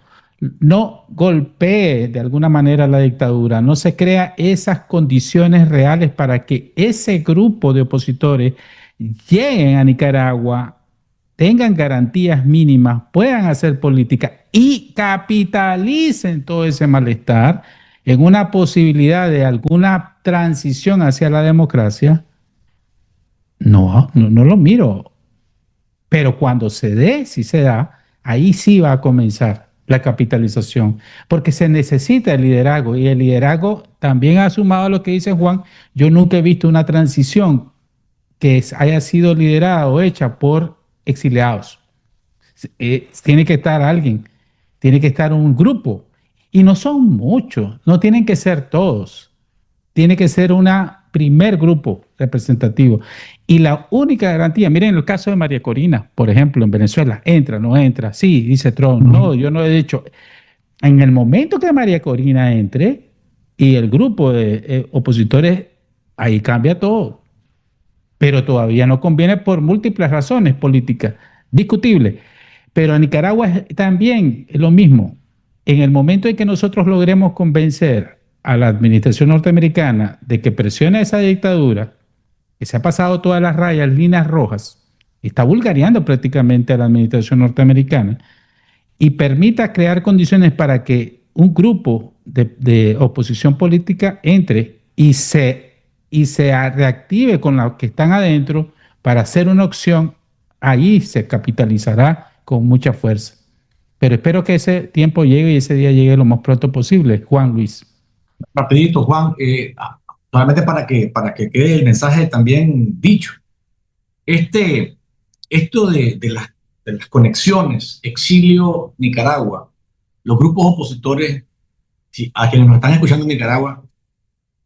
no golpee de alguna manera la dictadura, no se crea esas condiciones reales para que ese grupo de opositores lleguen a Nicaragua, tengan garantías mínimas, puedan hacer política y capitalicen todo ese malestar en una posibilidad de alguna transición hacia la democracia. No lo miro. Pero cuando se dé, si se da, ahí sí va a comenzar la capitalización, porque se necesita el liderazgo, y el liderazgo también ha sumado a lo que dice Juan. Yo nunca he visto una transición que haya sido liderada o hecha por exiliados. Tiene que estar alguien, tiene que estar un grupo. Y no son muchos, no tienen que ser todos. Tiene que ser un primer grupo representativo. Y la única garantía, miren el caso de María Corina, por ejemplo, en Venezuela, entra, no entra, sí, dice Trump, no, yo no he dicho. En el momento que María Corina entre y el grupo de opositores, ahí cambia todo. Pero todavía no conviene por múltiples razones políticas, discutibles. Pero en Nicaragua también es lo mismo. En el momento en que nosotros logremos convencer a la administración norteamericana de que presione a esa dictadura, que se ha pasado todas las rayas, líneas rojas, está vulgareando prácticamente a la administración norteamericana, y permita crear condiciones para que un grupo de oposición política entre y se reactive con los que están adentro para hacer una opción, ahí se capitalizará con mucha fuerza. Pero espero que ese tiempo llegue y ese día llegue lo más pronto posible. Juan Luis. Rapidito, Juan, solamente para que quede el mensaje también dicho. Esto de las conexiones, exilio Nicaragua, los grupos opositores, a quienes nos están escuchando en Nicaragua,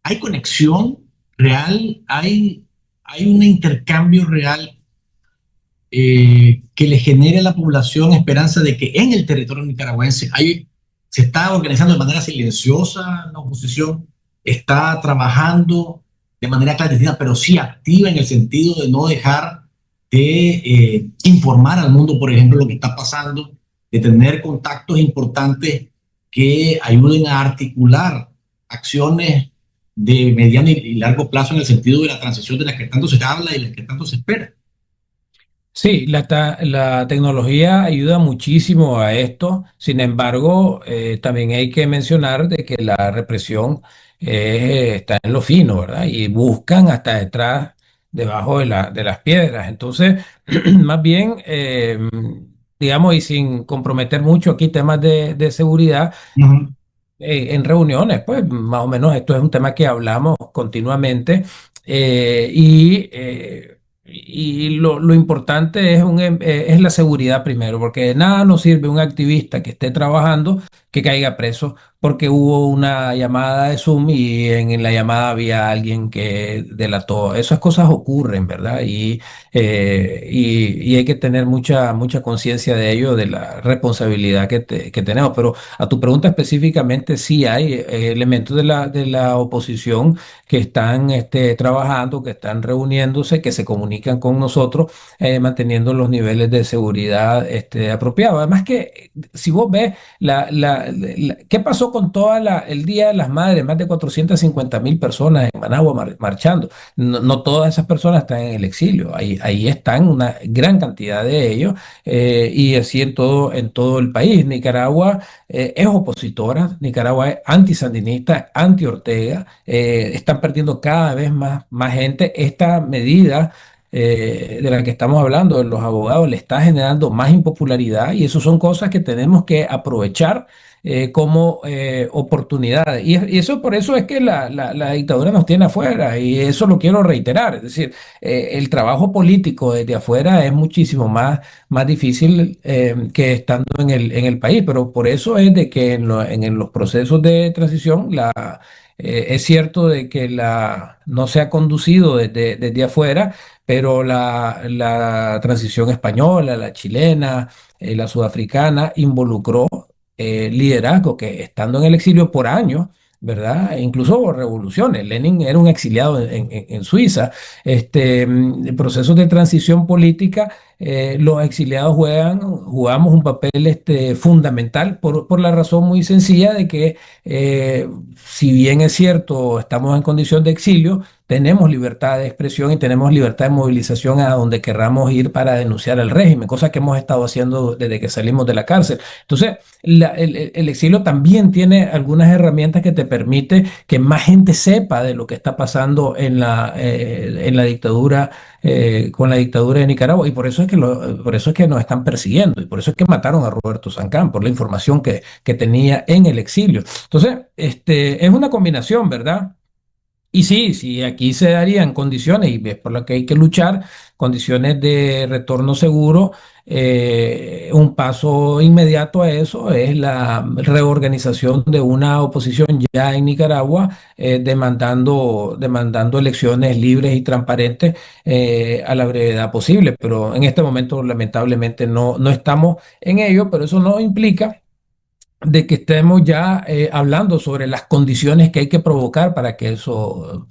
hay conexión real, hay un intercambio real que le genere a la población esperanza de que en el territorio nicaragüense se está organizando de manera silenciosa la oposición, está trabajando de manera clandestina, pero sí activa en el sentido de no dejar de informar al mundo, por ejemplo, lo que está pasando, de tener contactos importantes que ayuden a articular acciones de mediano y largo plazo en el sentido de la transición de las que tanto se habla y las que tanto se espera. Sí, la tecnología ayuda muchísimo a esto. Sin embargo, también hay que mencionar de que la represión está en lo fino, ¿verdad? Y buscan hasta detrás, debajo de las piedras. Entonces, más bien, digamos, y sin comprometer mucho aquí temas de seguridad, en reuniones, pues más o menos esto es un tema que hablamos continuamente, y lo importante es la seguridad primero, porque de nada nos sirve un activista que esté trabajando que caiga preso porque hubo una llamada de Zoom y en la llamada había alguien que delató. Esas cosas ocurren, ¿verdad? Y hay que tener mucha conciencia de ello, de la responsabilidad que tenemos. Pero a tu pregunta específicamente, sí hay elementos de la oposición que están trabajando, que están reuniéndose, que se comunican con nosotros, manteniendo los niveles de seguridad apropiados. Además que si vos ves ¿qué pasó con el Día de las Madres? Más de 450.000 personas en Managua marchando. No, no todas esas personas están en el exilio. Ahí están una gran cantidad de ellos, y así en todo el país. Nicaragua es opositora, Nicaragua es antisandinista, anti-Ortega. Están perdiendo cada vez más gente. Esta medida de la que estamos hablando, de los abogados, le está generando más impopularidad, y eso son cosas que tenemos que aprovechar como oportunidades. Y eso, por eso es que la dictadura nos tiene afuera, y eso lo quiero reiterar. Es decir, el trabajo político desde afuera es muchísimo más difícil que estando en el país, pero por eso es de que en los procesos de transición es cierto de que no se ha conducido desde afuera, pero la transición española, la chilena, la sudafricana involucró liderazgo que estando en el exilio por años, ¿verdad? E incluso hubo revoluciones. Lenin era un exiliado en Suiza. Procesos de transición política, los exiliados jugamos un papel fundamental por la razón muy sencilla de que, si bien es cierto, estamos en condición de exilio, tenemos libertad de expresión y tenemos libertad de movilización a donde querramos ir para denunciar el régimen, cosa que hemos estado haciendo desde que salimos de la cárcel. Entonces, el exilio también tiene algunas herramientas que te permite que más gente sepa de lo que está pasando en la dictadura, con la dictadura de Nicaragua, y por eso es que nos están persiguiendo, y por eso es que mataron a Roberto Sancán, por la información que tenía en el exilio. Entonces, es una combinación, ¿verdad? Y sí, sí, aquí se darían condiciones, y es por lo que hay que luchar, condiciones de retorno seguro. Un paso inmediato a eso es la reorganización de una oposición ya en Nicaragua, demandando elecciones libres y transparentes a la brevedad posible. Pero en este momento, lamentablemente, no estamos en ello, pero eso no implica de que estemos ya hablando sobre las condiciones que hay que provocar para que eso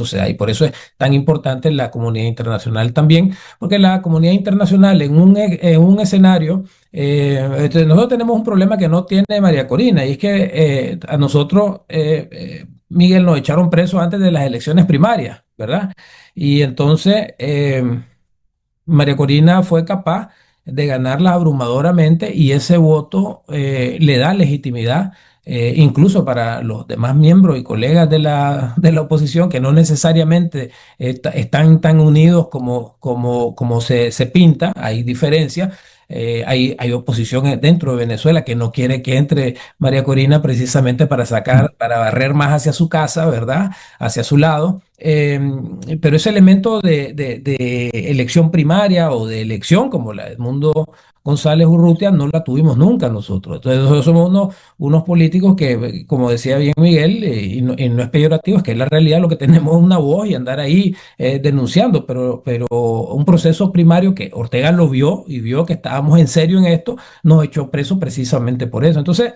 sea. Y por eso es tan importante la comunidad internacional también, porque la comunidad internacional en un escenario, nosotros tenemos un problema que no tiene María Corina, y es que a nosotros, Miguel, nos echaron presos antes de las elecciones primarias, ¿verdad? Y entonces, María Corina fue capaz de ganarla abrumadoramente, y ese voto le da legitimidad, incluso para los demás miembros y colegas de la oposición, que no necesariamente están tan unidos como se pinta. Hay diferencias. Hay oposición dentro de Venezuela que no quiere que entre María Corina, precisamente para barrer más hacia su casa, ¿verdad? Hacia su lado. Pero ese elemento de elección primaria o de elección, como la de Edmundo González Urrutia, no la tuvimos nunca nosotros. Entonces nosotros somos unos políticos que, como decía bien Miguel, y no es peyorativo, es que en la realidad lo que tenemos es una voz y andar ahí denunciando, pero un proceso primario que Ortega lo vio y vio que estábamos en serio en esto, nos echó preso precisamente por eso. Entonces,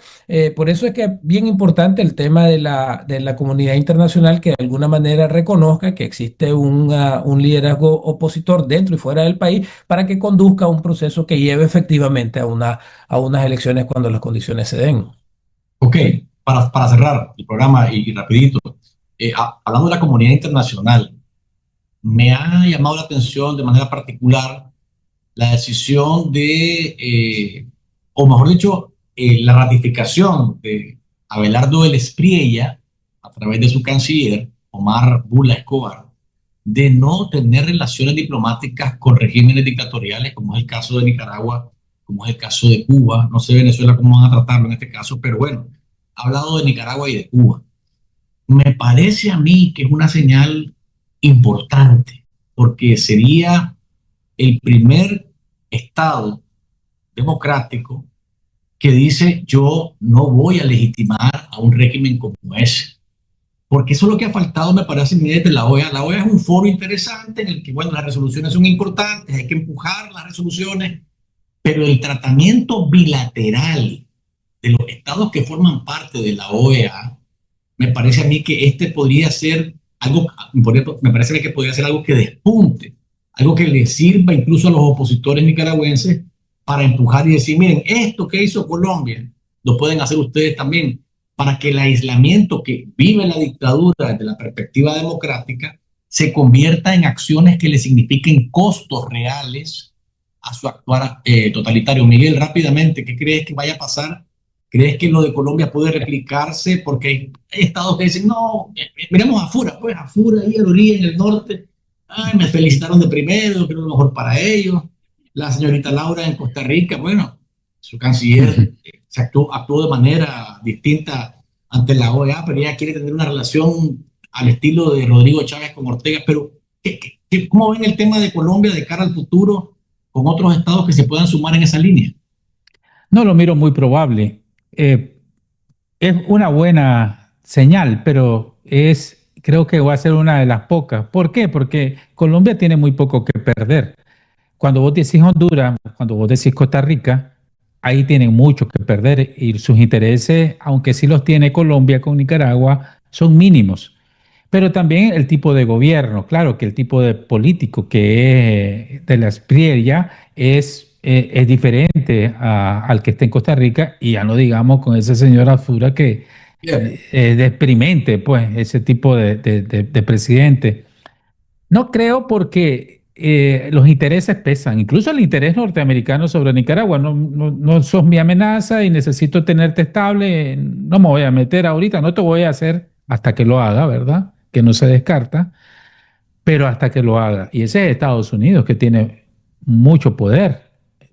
por eso es que es bien importante el tema de la comunidad internacional, que de alguna manera reconozca que existe un liderazgo opositor dentro y fuera del país, para que conduzca a un proceso que lleve efectivamente a unas elecciones cuando las condiciones se den. Ok, para cerrar el programa y rapidito, hablando de la comunidad internacional, me ha llamado la atención de manera particular la decisión o mejor dicho, la ratificación de Abelardo del Espriella, a través de su canciller, Omar Bula Escobar, de no tener relaciones diplomáticas con regímenes dictatoriales, como es el caso de Nicaragua, como es el caso de Cuba. No sé Venezuela cómo van a tratarlo en este caso, pero bueno, ha hablado de Nicaragua y de Cuba. Me parece a mí que es una señal importante, porque sería el primer Estado democrático que dice: yo no voy a legitimar a un régimen como ese. Porque eso es lo que ha faltado, me parece, desde la OEA. La OEA es un foro interesante en el que, bueno, las resoluciones son importantes, hay que empujar las resoluciones, pero el tratamiento bilateral de los estados que forman parte de la OEA, me parece a mí que este podría ser algo, me parece a mí que podría ser algo que despunte, algo que le sirva incluso a los opositores nicaragüenses para empujar y decir: miren, esto que hizo Colombia, lo pueden hacer ustedes también, para que el aislamiento que vive la dictadura desde la perspectiva democrática se convierta en acciones que le signifiquen costos reales a su actuar totalitario. Miguel, rápidamente, ¿qué crees que vaya a pasar? ¿Crees que lo de Colombia puede replicarse? Porque hay estados que dicen: no, miremos a Fura, pues a Fura ahí a la orilla en el norte, ay, me felicitaron de primero, yo quiero lo mejor para ellos. La señorita Laura en Costa Rica, bueno, su canciller actuó de manera distinta ante la OEA, pero ella quiere tener una relación al estilo de Rodrigo Chávez con Ortega. Pero ¿cómo ven el tema de Colombia de cara al futuro con otros estados que se puedan sumar en esa línea? No lo miro muy probable. Es una buena señal, pero creo que va a ser una de las pocas. ¿Por qué? Porque Colombia tiene muy poco que perder. Cuando vos decís Honduras, cuando vos decís Costa Rica, ahí tienen mucho que perder, y sus intereses, aunque sí los tiene Colombia con Nicaragua, son mínimos. Pero también el tipo de gobierno, claro que el tipo de político que es de la Espriella es diferente al que está en Costa Rica, y ya no digamos con ese señor Azura que es deprimente, pues, ese tipo de presidente. No creo, porque los intereses pesan, incluso el interés norteamericano sobre Nicaragua. No sos mi amenaza y necesito tenerte estable, no me voy a meter ahorita, no te voy a hacer hasta que lo haga, ¿verdad? Que no se descarta, pero hasta que lo haga. Y ese es Estados Unidos, que tiene mucho poder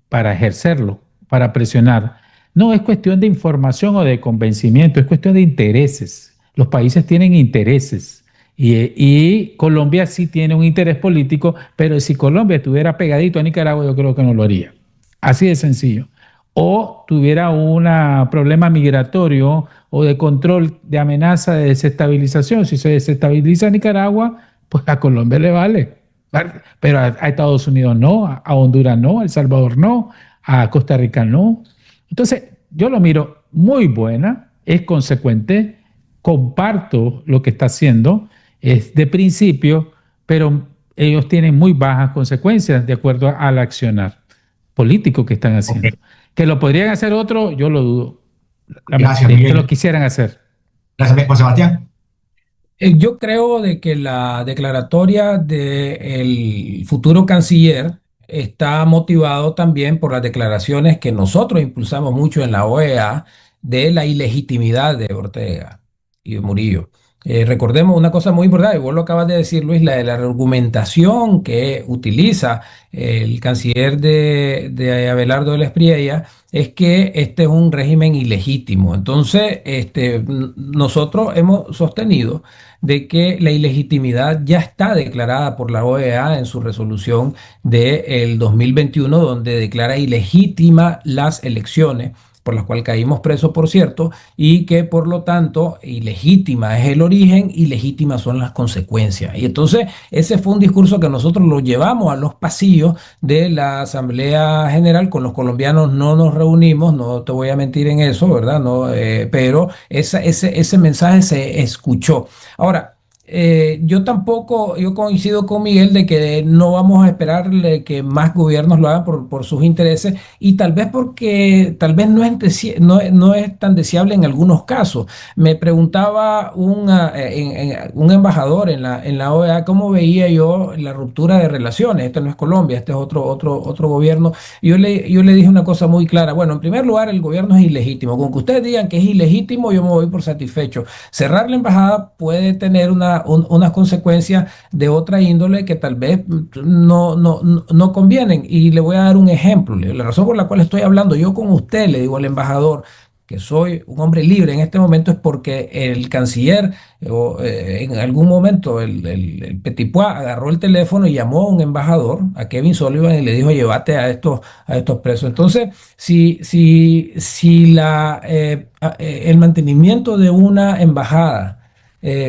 para ejercerlo, para presionar. No es cuestión de información o de convencimiento, es cuestión de intereses. Los países tienen intereses, Y Colombia sí tiene un interés político, pero si Colombia estuviera pegadito a Nicaragua, yo creo que no lo haría. Así de sencillo. O tuviera un problema migratorio o de control de amenaza de desestabilización. Si se desestabiliza Nicaragua, pues a Colombia le vale. Pero a Estados Unidos no, a Honduras no, a El Salvador no, a Costa Rica no. Entonces, yo lo miro muy buena, es consecuente, comparto lo que está haciendo, es de principio, pero ellos tienen muy bajas consecuencias de acuerdo al accionar político que están haciendo. Ok. Que lo podrían hacer otro, yo lo dudo. Gracias, Que Miguel. lo quisieran hacer. Gracias, Juan Sebastián. Yo creo de que la declaratoria del futuro canciller está motivado también por las declaraciones que nosotros impulsamos mucho en la OEA de la ilegitimidad de Ortega y de Murillo. Recordemos una cosa muy importante, y vos lo acabas de decir, Luis, la de la argumentación que utiliza el canciller de Abelardo de la Espriella es que este es un régimen ilegítimo. Entonces, nosotros hemos sostenido de que la ilegitimidad ya está declarada por la OEA en su resolución del 2021, donde declara ilegítima las elecciones por las cuales caímos presos, por cierto, y que por lo tanto ilegítima es el origen y legítimas son las consecuencias. Y entonces ese fue un discurso que nosotros lo llevamos a los pasillos de la Asamblea General. Con los colombianos no nos reunimos, no te voy a mentir en eso, ¿verdad? No, pero ese mensaje se escuchó. Ahora, yo coincido con Miguel de que no vamos a esperar que más gobiernos lo hagan por sus intereses y tal vez porque tal vez no es tan deseable en algunos casos. Me preguntaba un embajador en la OEA cómo veía yo la ruptura de relaciones. Este no es Colombia, este es otro gobierno. Y yo le dije una cosa muy clara. Bueno, en primer lugar, el gobierno es ilegítimo. Con que ustedes digan que es ilegítimo, yo me voy por satisfecho. Cerrar la embajada puede tener unas consecuencias de otra índole que tal vez no convienen. Y le voy a dar un ejemplo. La razón por la cual estoy hablando yo con usted, le digo al embajador, que soy un hombre libre en este momento, es porque el canciller, en algún momento, el Petit Pois agarró el teléfono y llamó a un embajador, a Kevin Sullivan, y le dijo, llévate a estos presos. Entonces, si el mantenimiento de una embajada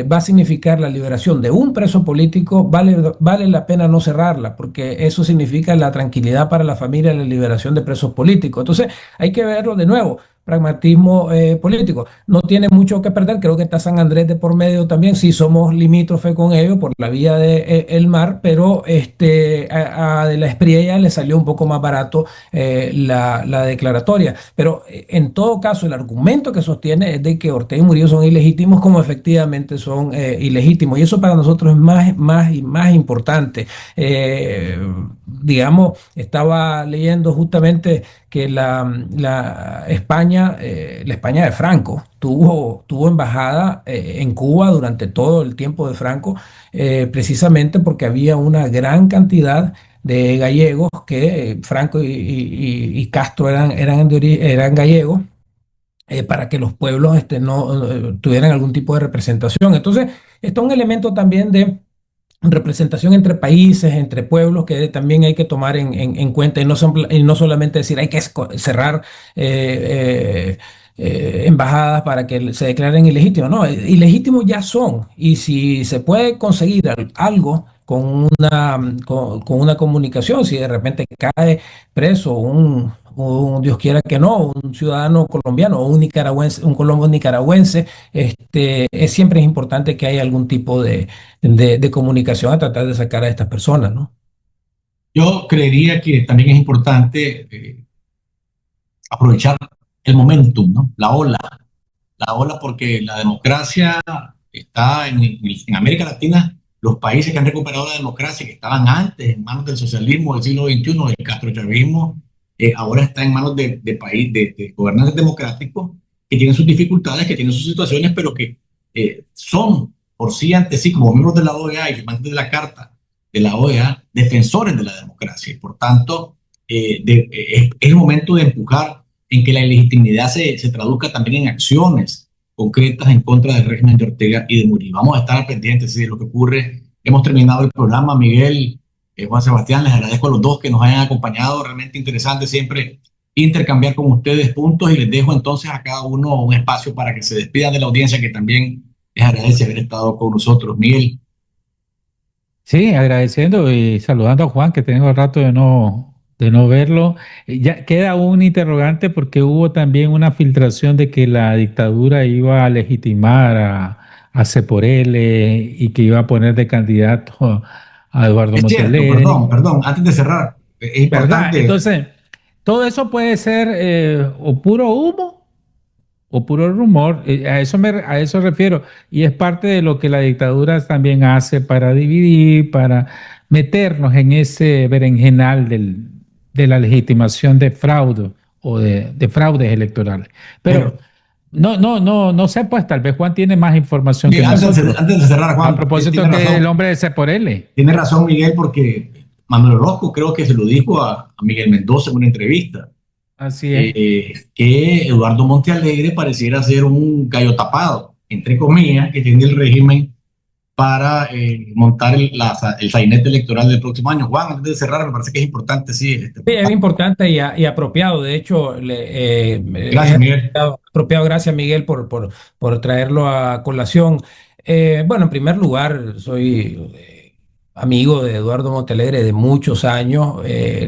va a significar la liberación de un preso político, vale la pena no cerrarla, porque eso significa la tranquilidad para la familia, la liberación de presos políticos. Entonces, hay que verlo de nuevo. Pragmatismo político. No tiene mucho que perder, creo que está San Andrés de por medio también, sí somos limítrofe con ellos por la vía del mar, pero a De la Espriella le salió un poco más barato la declaratoria. Pero en todo caso, el argumento que sostiene es de que Ortega y Murillo son ilegítimos, como efectivamente son ilegítimos, y eso para nosotros es más importante. Digamos, estaba leyendo justamente que la España de Franco tuvo embajada en Cuba durante todo el tiempo de Franco, precisamente porque había una gran cantidad de gallegos que Franco y Castro eran gallegos. Para que los pueblos no tuvieran algún tipo de representación. Entonces, esto es un elemento también de representación entre países, entre pueblos, que también hay que tomar en cuenta y no solamente decir hay que cerrar embajadas para que se declaren ilegítimos. No, ilegítimos ya son. Y si se puede conseguir algo con una comunicación, si de repente cae preso Dios quiera que no, un ciudadano colombiano o un nicaragüense, un colombo nicaragüense, siempre es importante que haya algún tipo de comunicación a tratar de sacar a estas personas, ¿no? Yo creería que también es importante aprovechar el momentum, ¿no? La ola porque la democracia está en América Latina. Los países que han recuperado la democracia, que estaban antes en manos del socialismo del siglo XXI, del castrochavismo, ahora está en manos de gobernantes democráticos que tienen sus dificultades, que tienen sus situaciones, pero que son por sí ante sí, como miembros de la OEA y firmantes de la Carta de la OEA, defensores de la democracia. Y por tanto, es el momento de empujar en que la ilegitimidad se traduzca también en acciones concretas en contra del régimen de Ortega y de Murillo. Vamos a estar al pendiente de lo que ocurre. Hemos terminado el programa, Miguel, Juan Sebastián, les agradezco a los dos que nos hayan acompañado, realmente interesante siempre intercambiar con ustedes puntos y les dejo entonces a cada uno un espacio para que se despidan de la audiencia que también les agradece haber estado con nosotros. Miguel. Sí, agradeciendo y saludando a Juan, que tengo rato de no verlo. Ya queda un interrogante porque hubo también una filtración de que la dictadura iba a legitimar a Ceporele y que iba a poner de candidato a Eduardo Es cierto, Montalegre. perdón, antes de cerrar, es ¿Verdad? importante. Entonces, todo eso puede ser o puro humo o puro rumor, a eso refiero, y es parte de lo que la dictadura también hace para dividir, para meternos en ese berenjenal de la legitimación de fraude o de fraudes electorales. Pero no sé, pues tal vez Juan tiene más información que nosotros. Antes de cerrar, Juan, A propósito tiene que razón, el hombre de Ceporele. tiene razón Miguel, porque Manuel Orozco creo que se lo dijo a Miguel Mendoza en una entrevista. Así es. Que Eduardo Montealegre pareciera ser un gallo tapado, entre comillas, que tiene el régimen para montar el sainete electoral del próximo año. Juan, antes de cerrar, me parece que es importante, sí. Sí, es importante y apropiado. De hecho, Gracias, Miguel. apropiado. Gracias, Miguel, por traerlo a colación. Bueno, en primer lugar, soy amigo de Eduardo Montalegre de muchos años.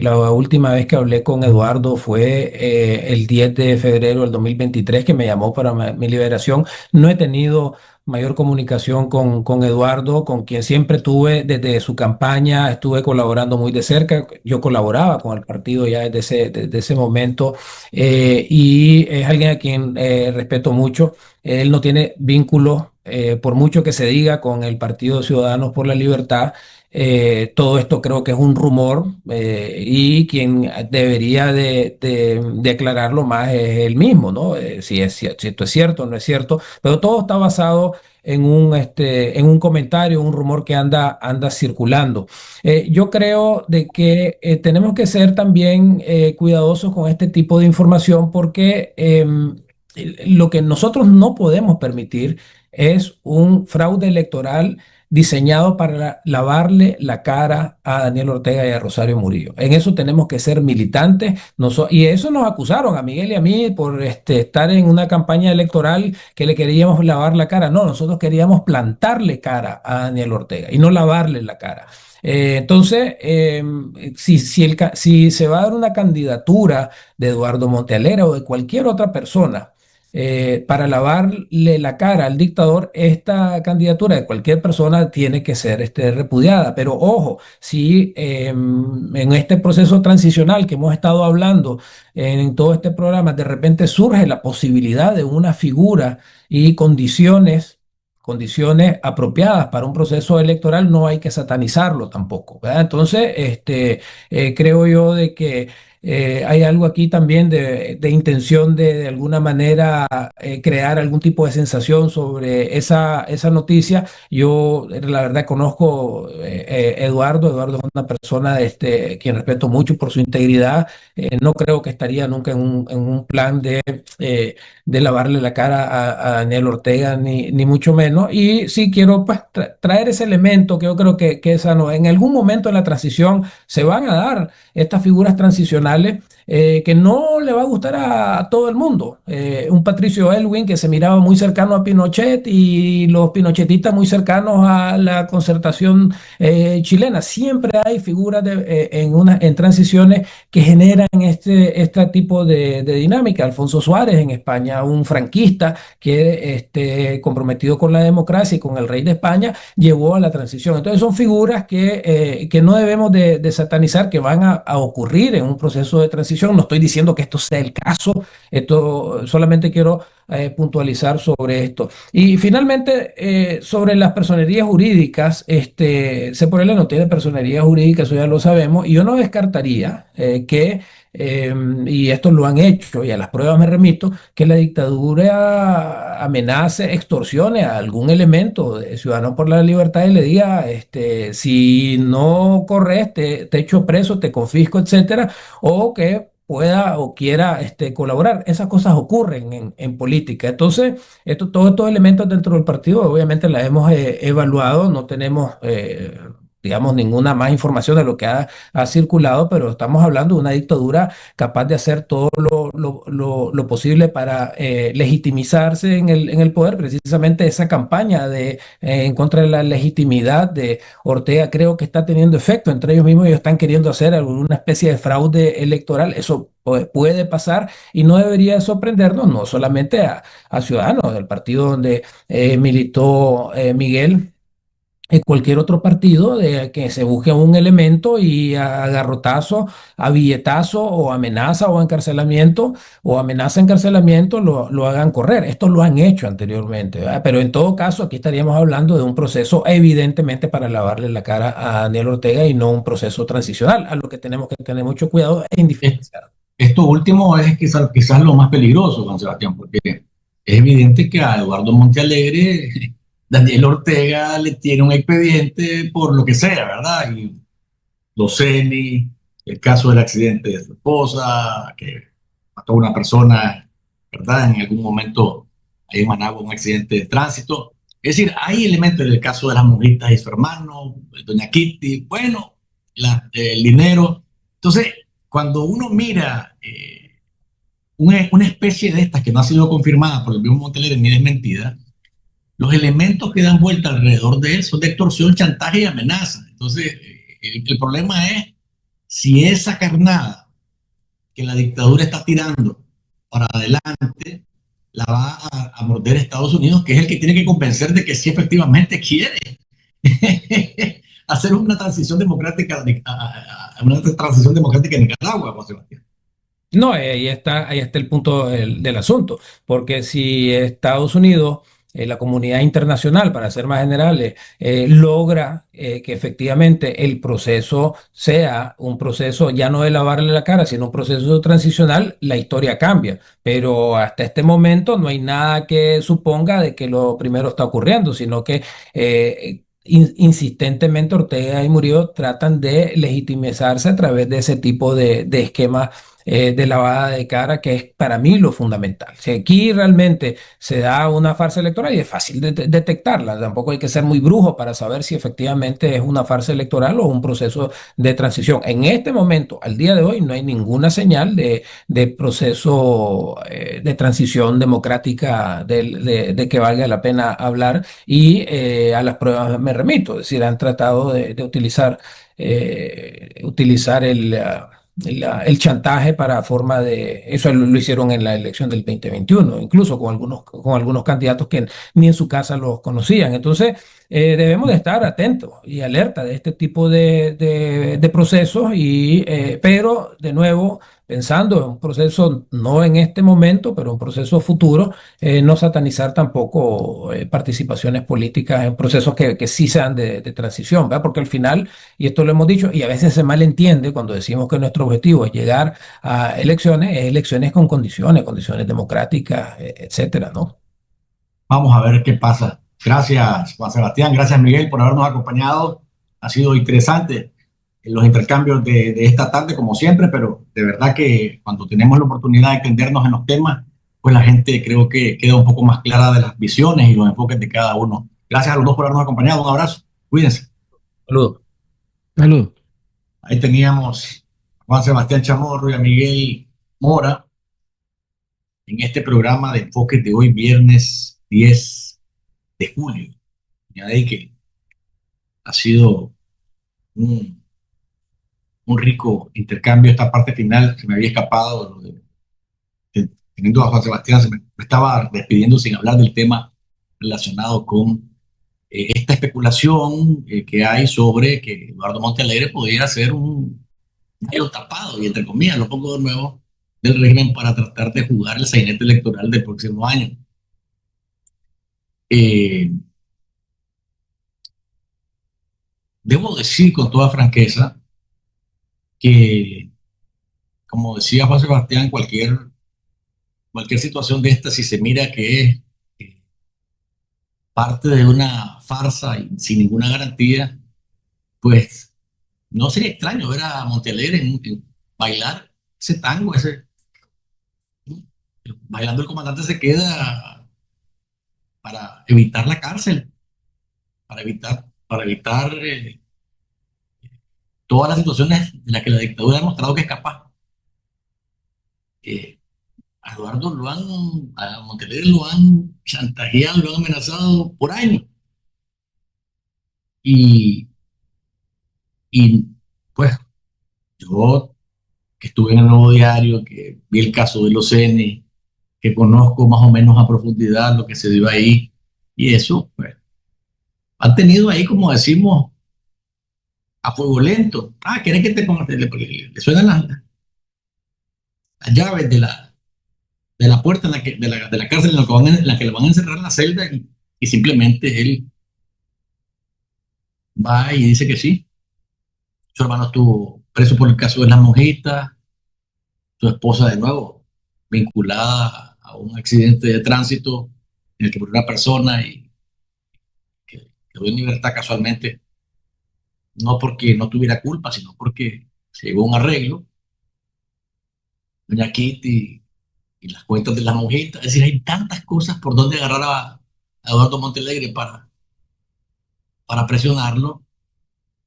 La última vez que hablé con Eduardo fue el 10 de febrero del 2023, que me llamó para mi liberación. No he tenido mayor comunicación con Eduardo, con quien siempre tuve desde su campaña, estuve colaborando muy de cerca. Yo colaboraba con el partido ya desde ese momento, y es alguien a quien respeto mucho. Él no tiene vínculos, por mucho que se diga, con el Partido Ciudadanos por la Libertad. Todo esto creo que es un rumor, y quien debería de aclararlo más es él mismo, ¿no? Si esto es cierto o no es cierto, pero todo está basado en un comentario, un rumor que anda circulando. Yo creo de que tenemos que ser también cuidadosos con este tipo de información porque lo que nosotros no podemos permitir es un fraude electoral diseñado para lavarle la cara a Daniel Ortega y a Rosario Murillo. En eso tenemos que ser militantes. Y eso nos acusaron a Miguel y a mí por estar en una campaña electoral que le queríamos lavar la cara. No, nosotros queríamos plantarle cara a Daniel Ortega y no lavarle la cara. Entonces, si se va a dar una candidatura de Eduardo Montealegre o de cualquier otra persona para lavarle la cara al dictador, esta candidatura de cualquier persona tiene que ser repudiada. Pero ojo, si en este proceso transicional que hemos estado hablando en todo este programa, de repente surge la posibilidad de una figura y condiciones apropiadas para un proceso electoral, no hay que satanizarlo tampoco, ¿verdad? Entonces, creo yo de que hay algo aquí también de intención de alguna manera crear algún tipo de sensación sobre esa noticia. Yo, la verdad, conozco Eduardo. Eduardo es una persona quien respeto mucho por su integridad. No creo que estaría nunca en un plan de lavarle la cara a Daniel Ortega, ni mucho menos. Y sí quiero pues, traer ese elemento que yo creo que esa no. En algún momento de la transición se van a dar estas figuras transicionales que no le va a gustar a todo el mundo. Un Patricio Aylwin que se miraba muy cercano a Pinochet y los pinochetistas muy cercanos a la concertación chilena. Siempre hay figuras en transiciones que generan este tipo de dinámica. Alfonso Suárez en España, un franquista que comprometido con la democracia y con el rey de España, llevó a la transición. Entonces son figuras que no debemos de satanizar, que van a ocurrir en un proceso de transición. No estoy diciendo que esto sea el caso, solamente quiero puntualizar sobre esto. Y finalmente, sobre las personerías jurídicas, Ceporele no tiene personería jurídica, eso ya lo sabemos, y yo no descartaría y esto lo han hecho, y a las pruebas me remito, que la dictadura amenace, extorsione a algún elemento de Ciudadanos por la Libertad y le diga, si no corres, te echo preso, te confisco, etcétera, o que pueda o quiera colaborar. Esas cosas ocurren en política. Entonces, todos estos elementos dentro del partido, obviamente las hemos evaluado, no tenemos, digamos, ninguna más información de lo que ha circulado, pero estamos hablando de una dictadura capaz de hacer todo lo posible para legitimizarse en el poder. Precisamente esa campaña en contra de la legitimidad de Ortega creo que está teniendo efecto. Entre ellos mismos ellos están queriendo hacer alguna especie de fraude electoral. Eso puede pasar y no debería sorprendernos, no solamente a Ciudadanos, del partido donde militó Miguel, cualquier otro partido de que se busque un elemento y a garrotazo, a billetazo o amenaza o encarcelamiento o amenaza encarcelamiento lo hagan correr. Esto lo han hecho anteriormente, ¿verdad? Pero en todo caso aquí estaríamos hablando de un proceso evidentemente para lavarle la cara a Daniel Ortega y no un proceso transicional, a lo que tenemos que tener mucho cuidado e indiferenciar. Esto último es quizás lo más peligroso, Juan Sebastián, porque es evidente que a Eduardo Montealegre Daniel Ortega le tiene un expediente por lo que sea, ¿verdad? Y los CENI, el caso del accidente de su esposa, que mató a una persona, ¿verdad? En algún momento ahí en Managua, un accidente de tránsito. Es decir, hay elementos en el caso de las monjitas y su hermano, doña Kitty, bueno, el dinero. Entonces, cuando uno mira una especie de estas que no ha sido confirmada por el mismo Montalegre ni desmentida, los elementos que dan vuelta alrededor de él son de extorsión, chantaje y amenaza. Entonces, el problema es si esa carnada que la dictadura está tirando para adelante la va a morder Estados Unidos, que es el que tiene que convencer de que sí efectivamente quiere hacer una transición democrática en Nicaragua, José Sebastián. No, ahí está el punto del asunto, porque si Estados Unidos, la comunidad internacional, para ser más generales, logra que efectivamente el proceso sea un proceso ya no de lavarle la cara, sino un proceso transicional, la historia cambia. Pero hasta este momento no hay nada que suponga de que lo primero está ocurriendo, sino que insistentemente Ortega y Murillo tratan de legitimizarse a través de ese tipo de esquemas de lavada de cara, que es para mí lo fundamental. Si aquí realmente se da una farsa electoral y es fácil detectarla, tampoco hay que ser muy brujo para saber si efectivamente es una farsa electoral o un proceso de transición. En este momento, al día de hoy, no hay ninguna señal de proceso de transición democrática de que valga la pena hablar y a las pruebas me remito, es decir, han tratado de utilizar el chantaje para forma de, eso lo hicieron en la elección del 2021, incluso con algunos candidatos que ni en su casa los conocían. Entonces, debemos de estar atentos y alerta de este tipo de procesos, pero de nuevo, pensando en un proceso, no en este momento, pero un proceso futuro, no satanizar tampoco participaciones políticas en procesos que sí sean de transición, ¿verdad? Porque al final, y esto lo hemos dicho, y a veces se malentiende cuando decimos que nuestro objetivo es llegar a elecciones con condiciones democráticas, etcétera, ¿no? Vamos a ver qué pasa. Gracias, Juan Sebastián. Gracias, Miguel, por habernos acompañado. Ha sido interesante los intercambios de esta tarde, como siempre, pero de verdad que cuando tenemos la oportunidad de entendernos en los temas, pues la gente creo que queda un poco más clara de las visiones y los enfoques de cada uno. Gracias a los dos por habernos acompañado. Un abrazo. Cuídense. Saludos. Salud. Ahí teníamos a Juan Sebastián Chamorro y a Miguel Mora en este programa de enfoques de hoy, viernes 10 de julio. Ya de que ha sido un rico intercambio. Esta parte final se me había escapado. Teniendo a Juan Sebastián, me estaba despidiendo sin hablar del tema relacionado con esta especulación que hay sobre que Eduardo Montalegre pudiera ser un gallo tapado, y entre comillas, lo pongo de nuevo, del régimen para tratar de jugar el sainete electoral del próximo año. Debo decir con toda franqueza que, como decía Juan Sebastián, cualquier situación de esta, si se mira que es parte de una farsa y sin ninguna garantía, pues no sería extraño ver a Montalegre bailar ese tango, bailando el comandante se queda para evitar la cárcel, para evitar todas las situaciones de las que la dictadura ha demostrado que es capaz. A Eduardo a Montalegre lo han chantajeado, lo han amenazado por años. Y pues yo, que estuve en el Nuevo Diario, que vi el caso de los CN, que conozco más o menos a profundidad lo que se dio ahí, y eso, pues, han tenido ahí, como decimos, a fuego lento. ¿Querés que te ponga? Le suenan las llaves de la puerta de la cárcel en la que lo van a encerrar en la celda, y simplemente él va y dice que sí. Su hermano estuvo preso por el caso de las monjitas, su esposa de nuevo vinculada a un accidente de tránsito en el que murió una persona y que quedó en libertad casualmente, no porque no tuviera culpa, sino porque se llegó a un arreglo. Doña Kitty y las cuentas de las monjitas. Es decir, hay tantas cosas por donde agarrar a Eduardo Montalegre para presionarlo,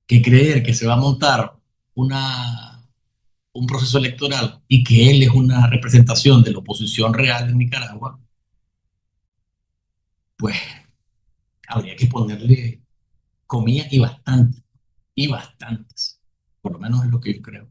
que creer que se va a montar un proceso electoral y que él es una representación de la oposición real en Nicaragua, pues habría que ponerle comillas y bastantes, por lo menos es lo que yo creo.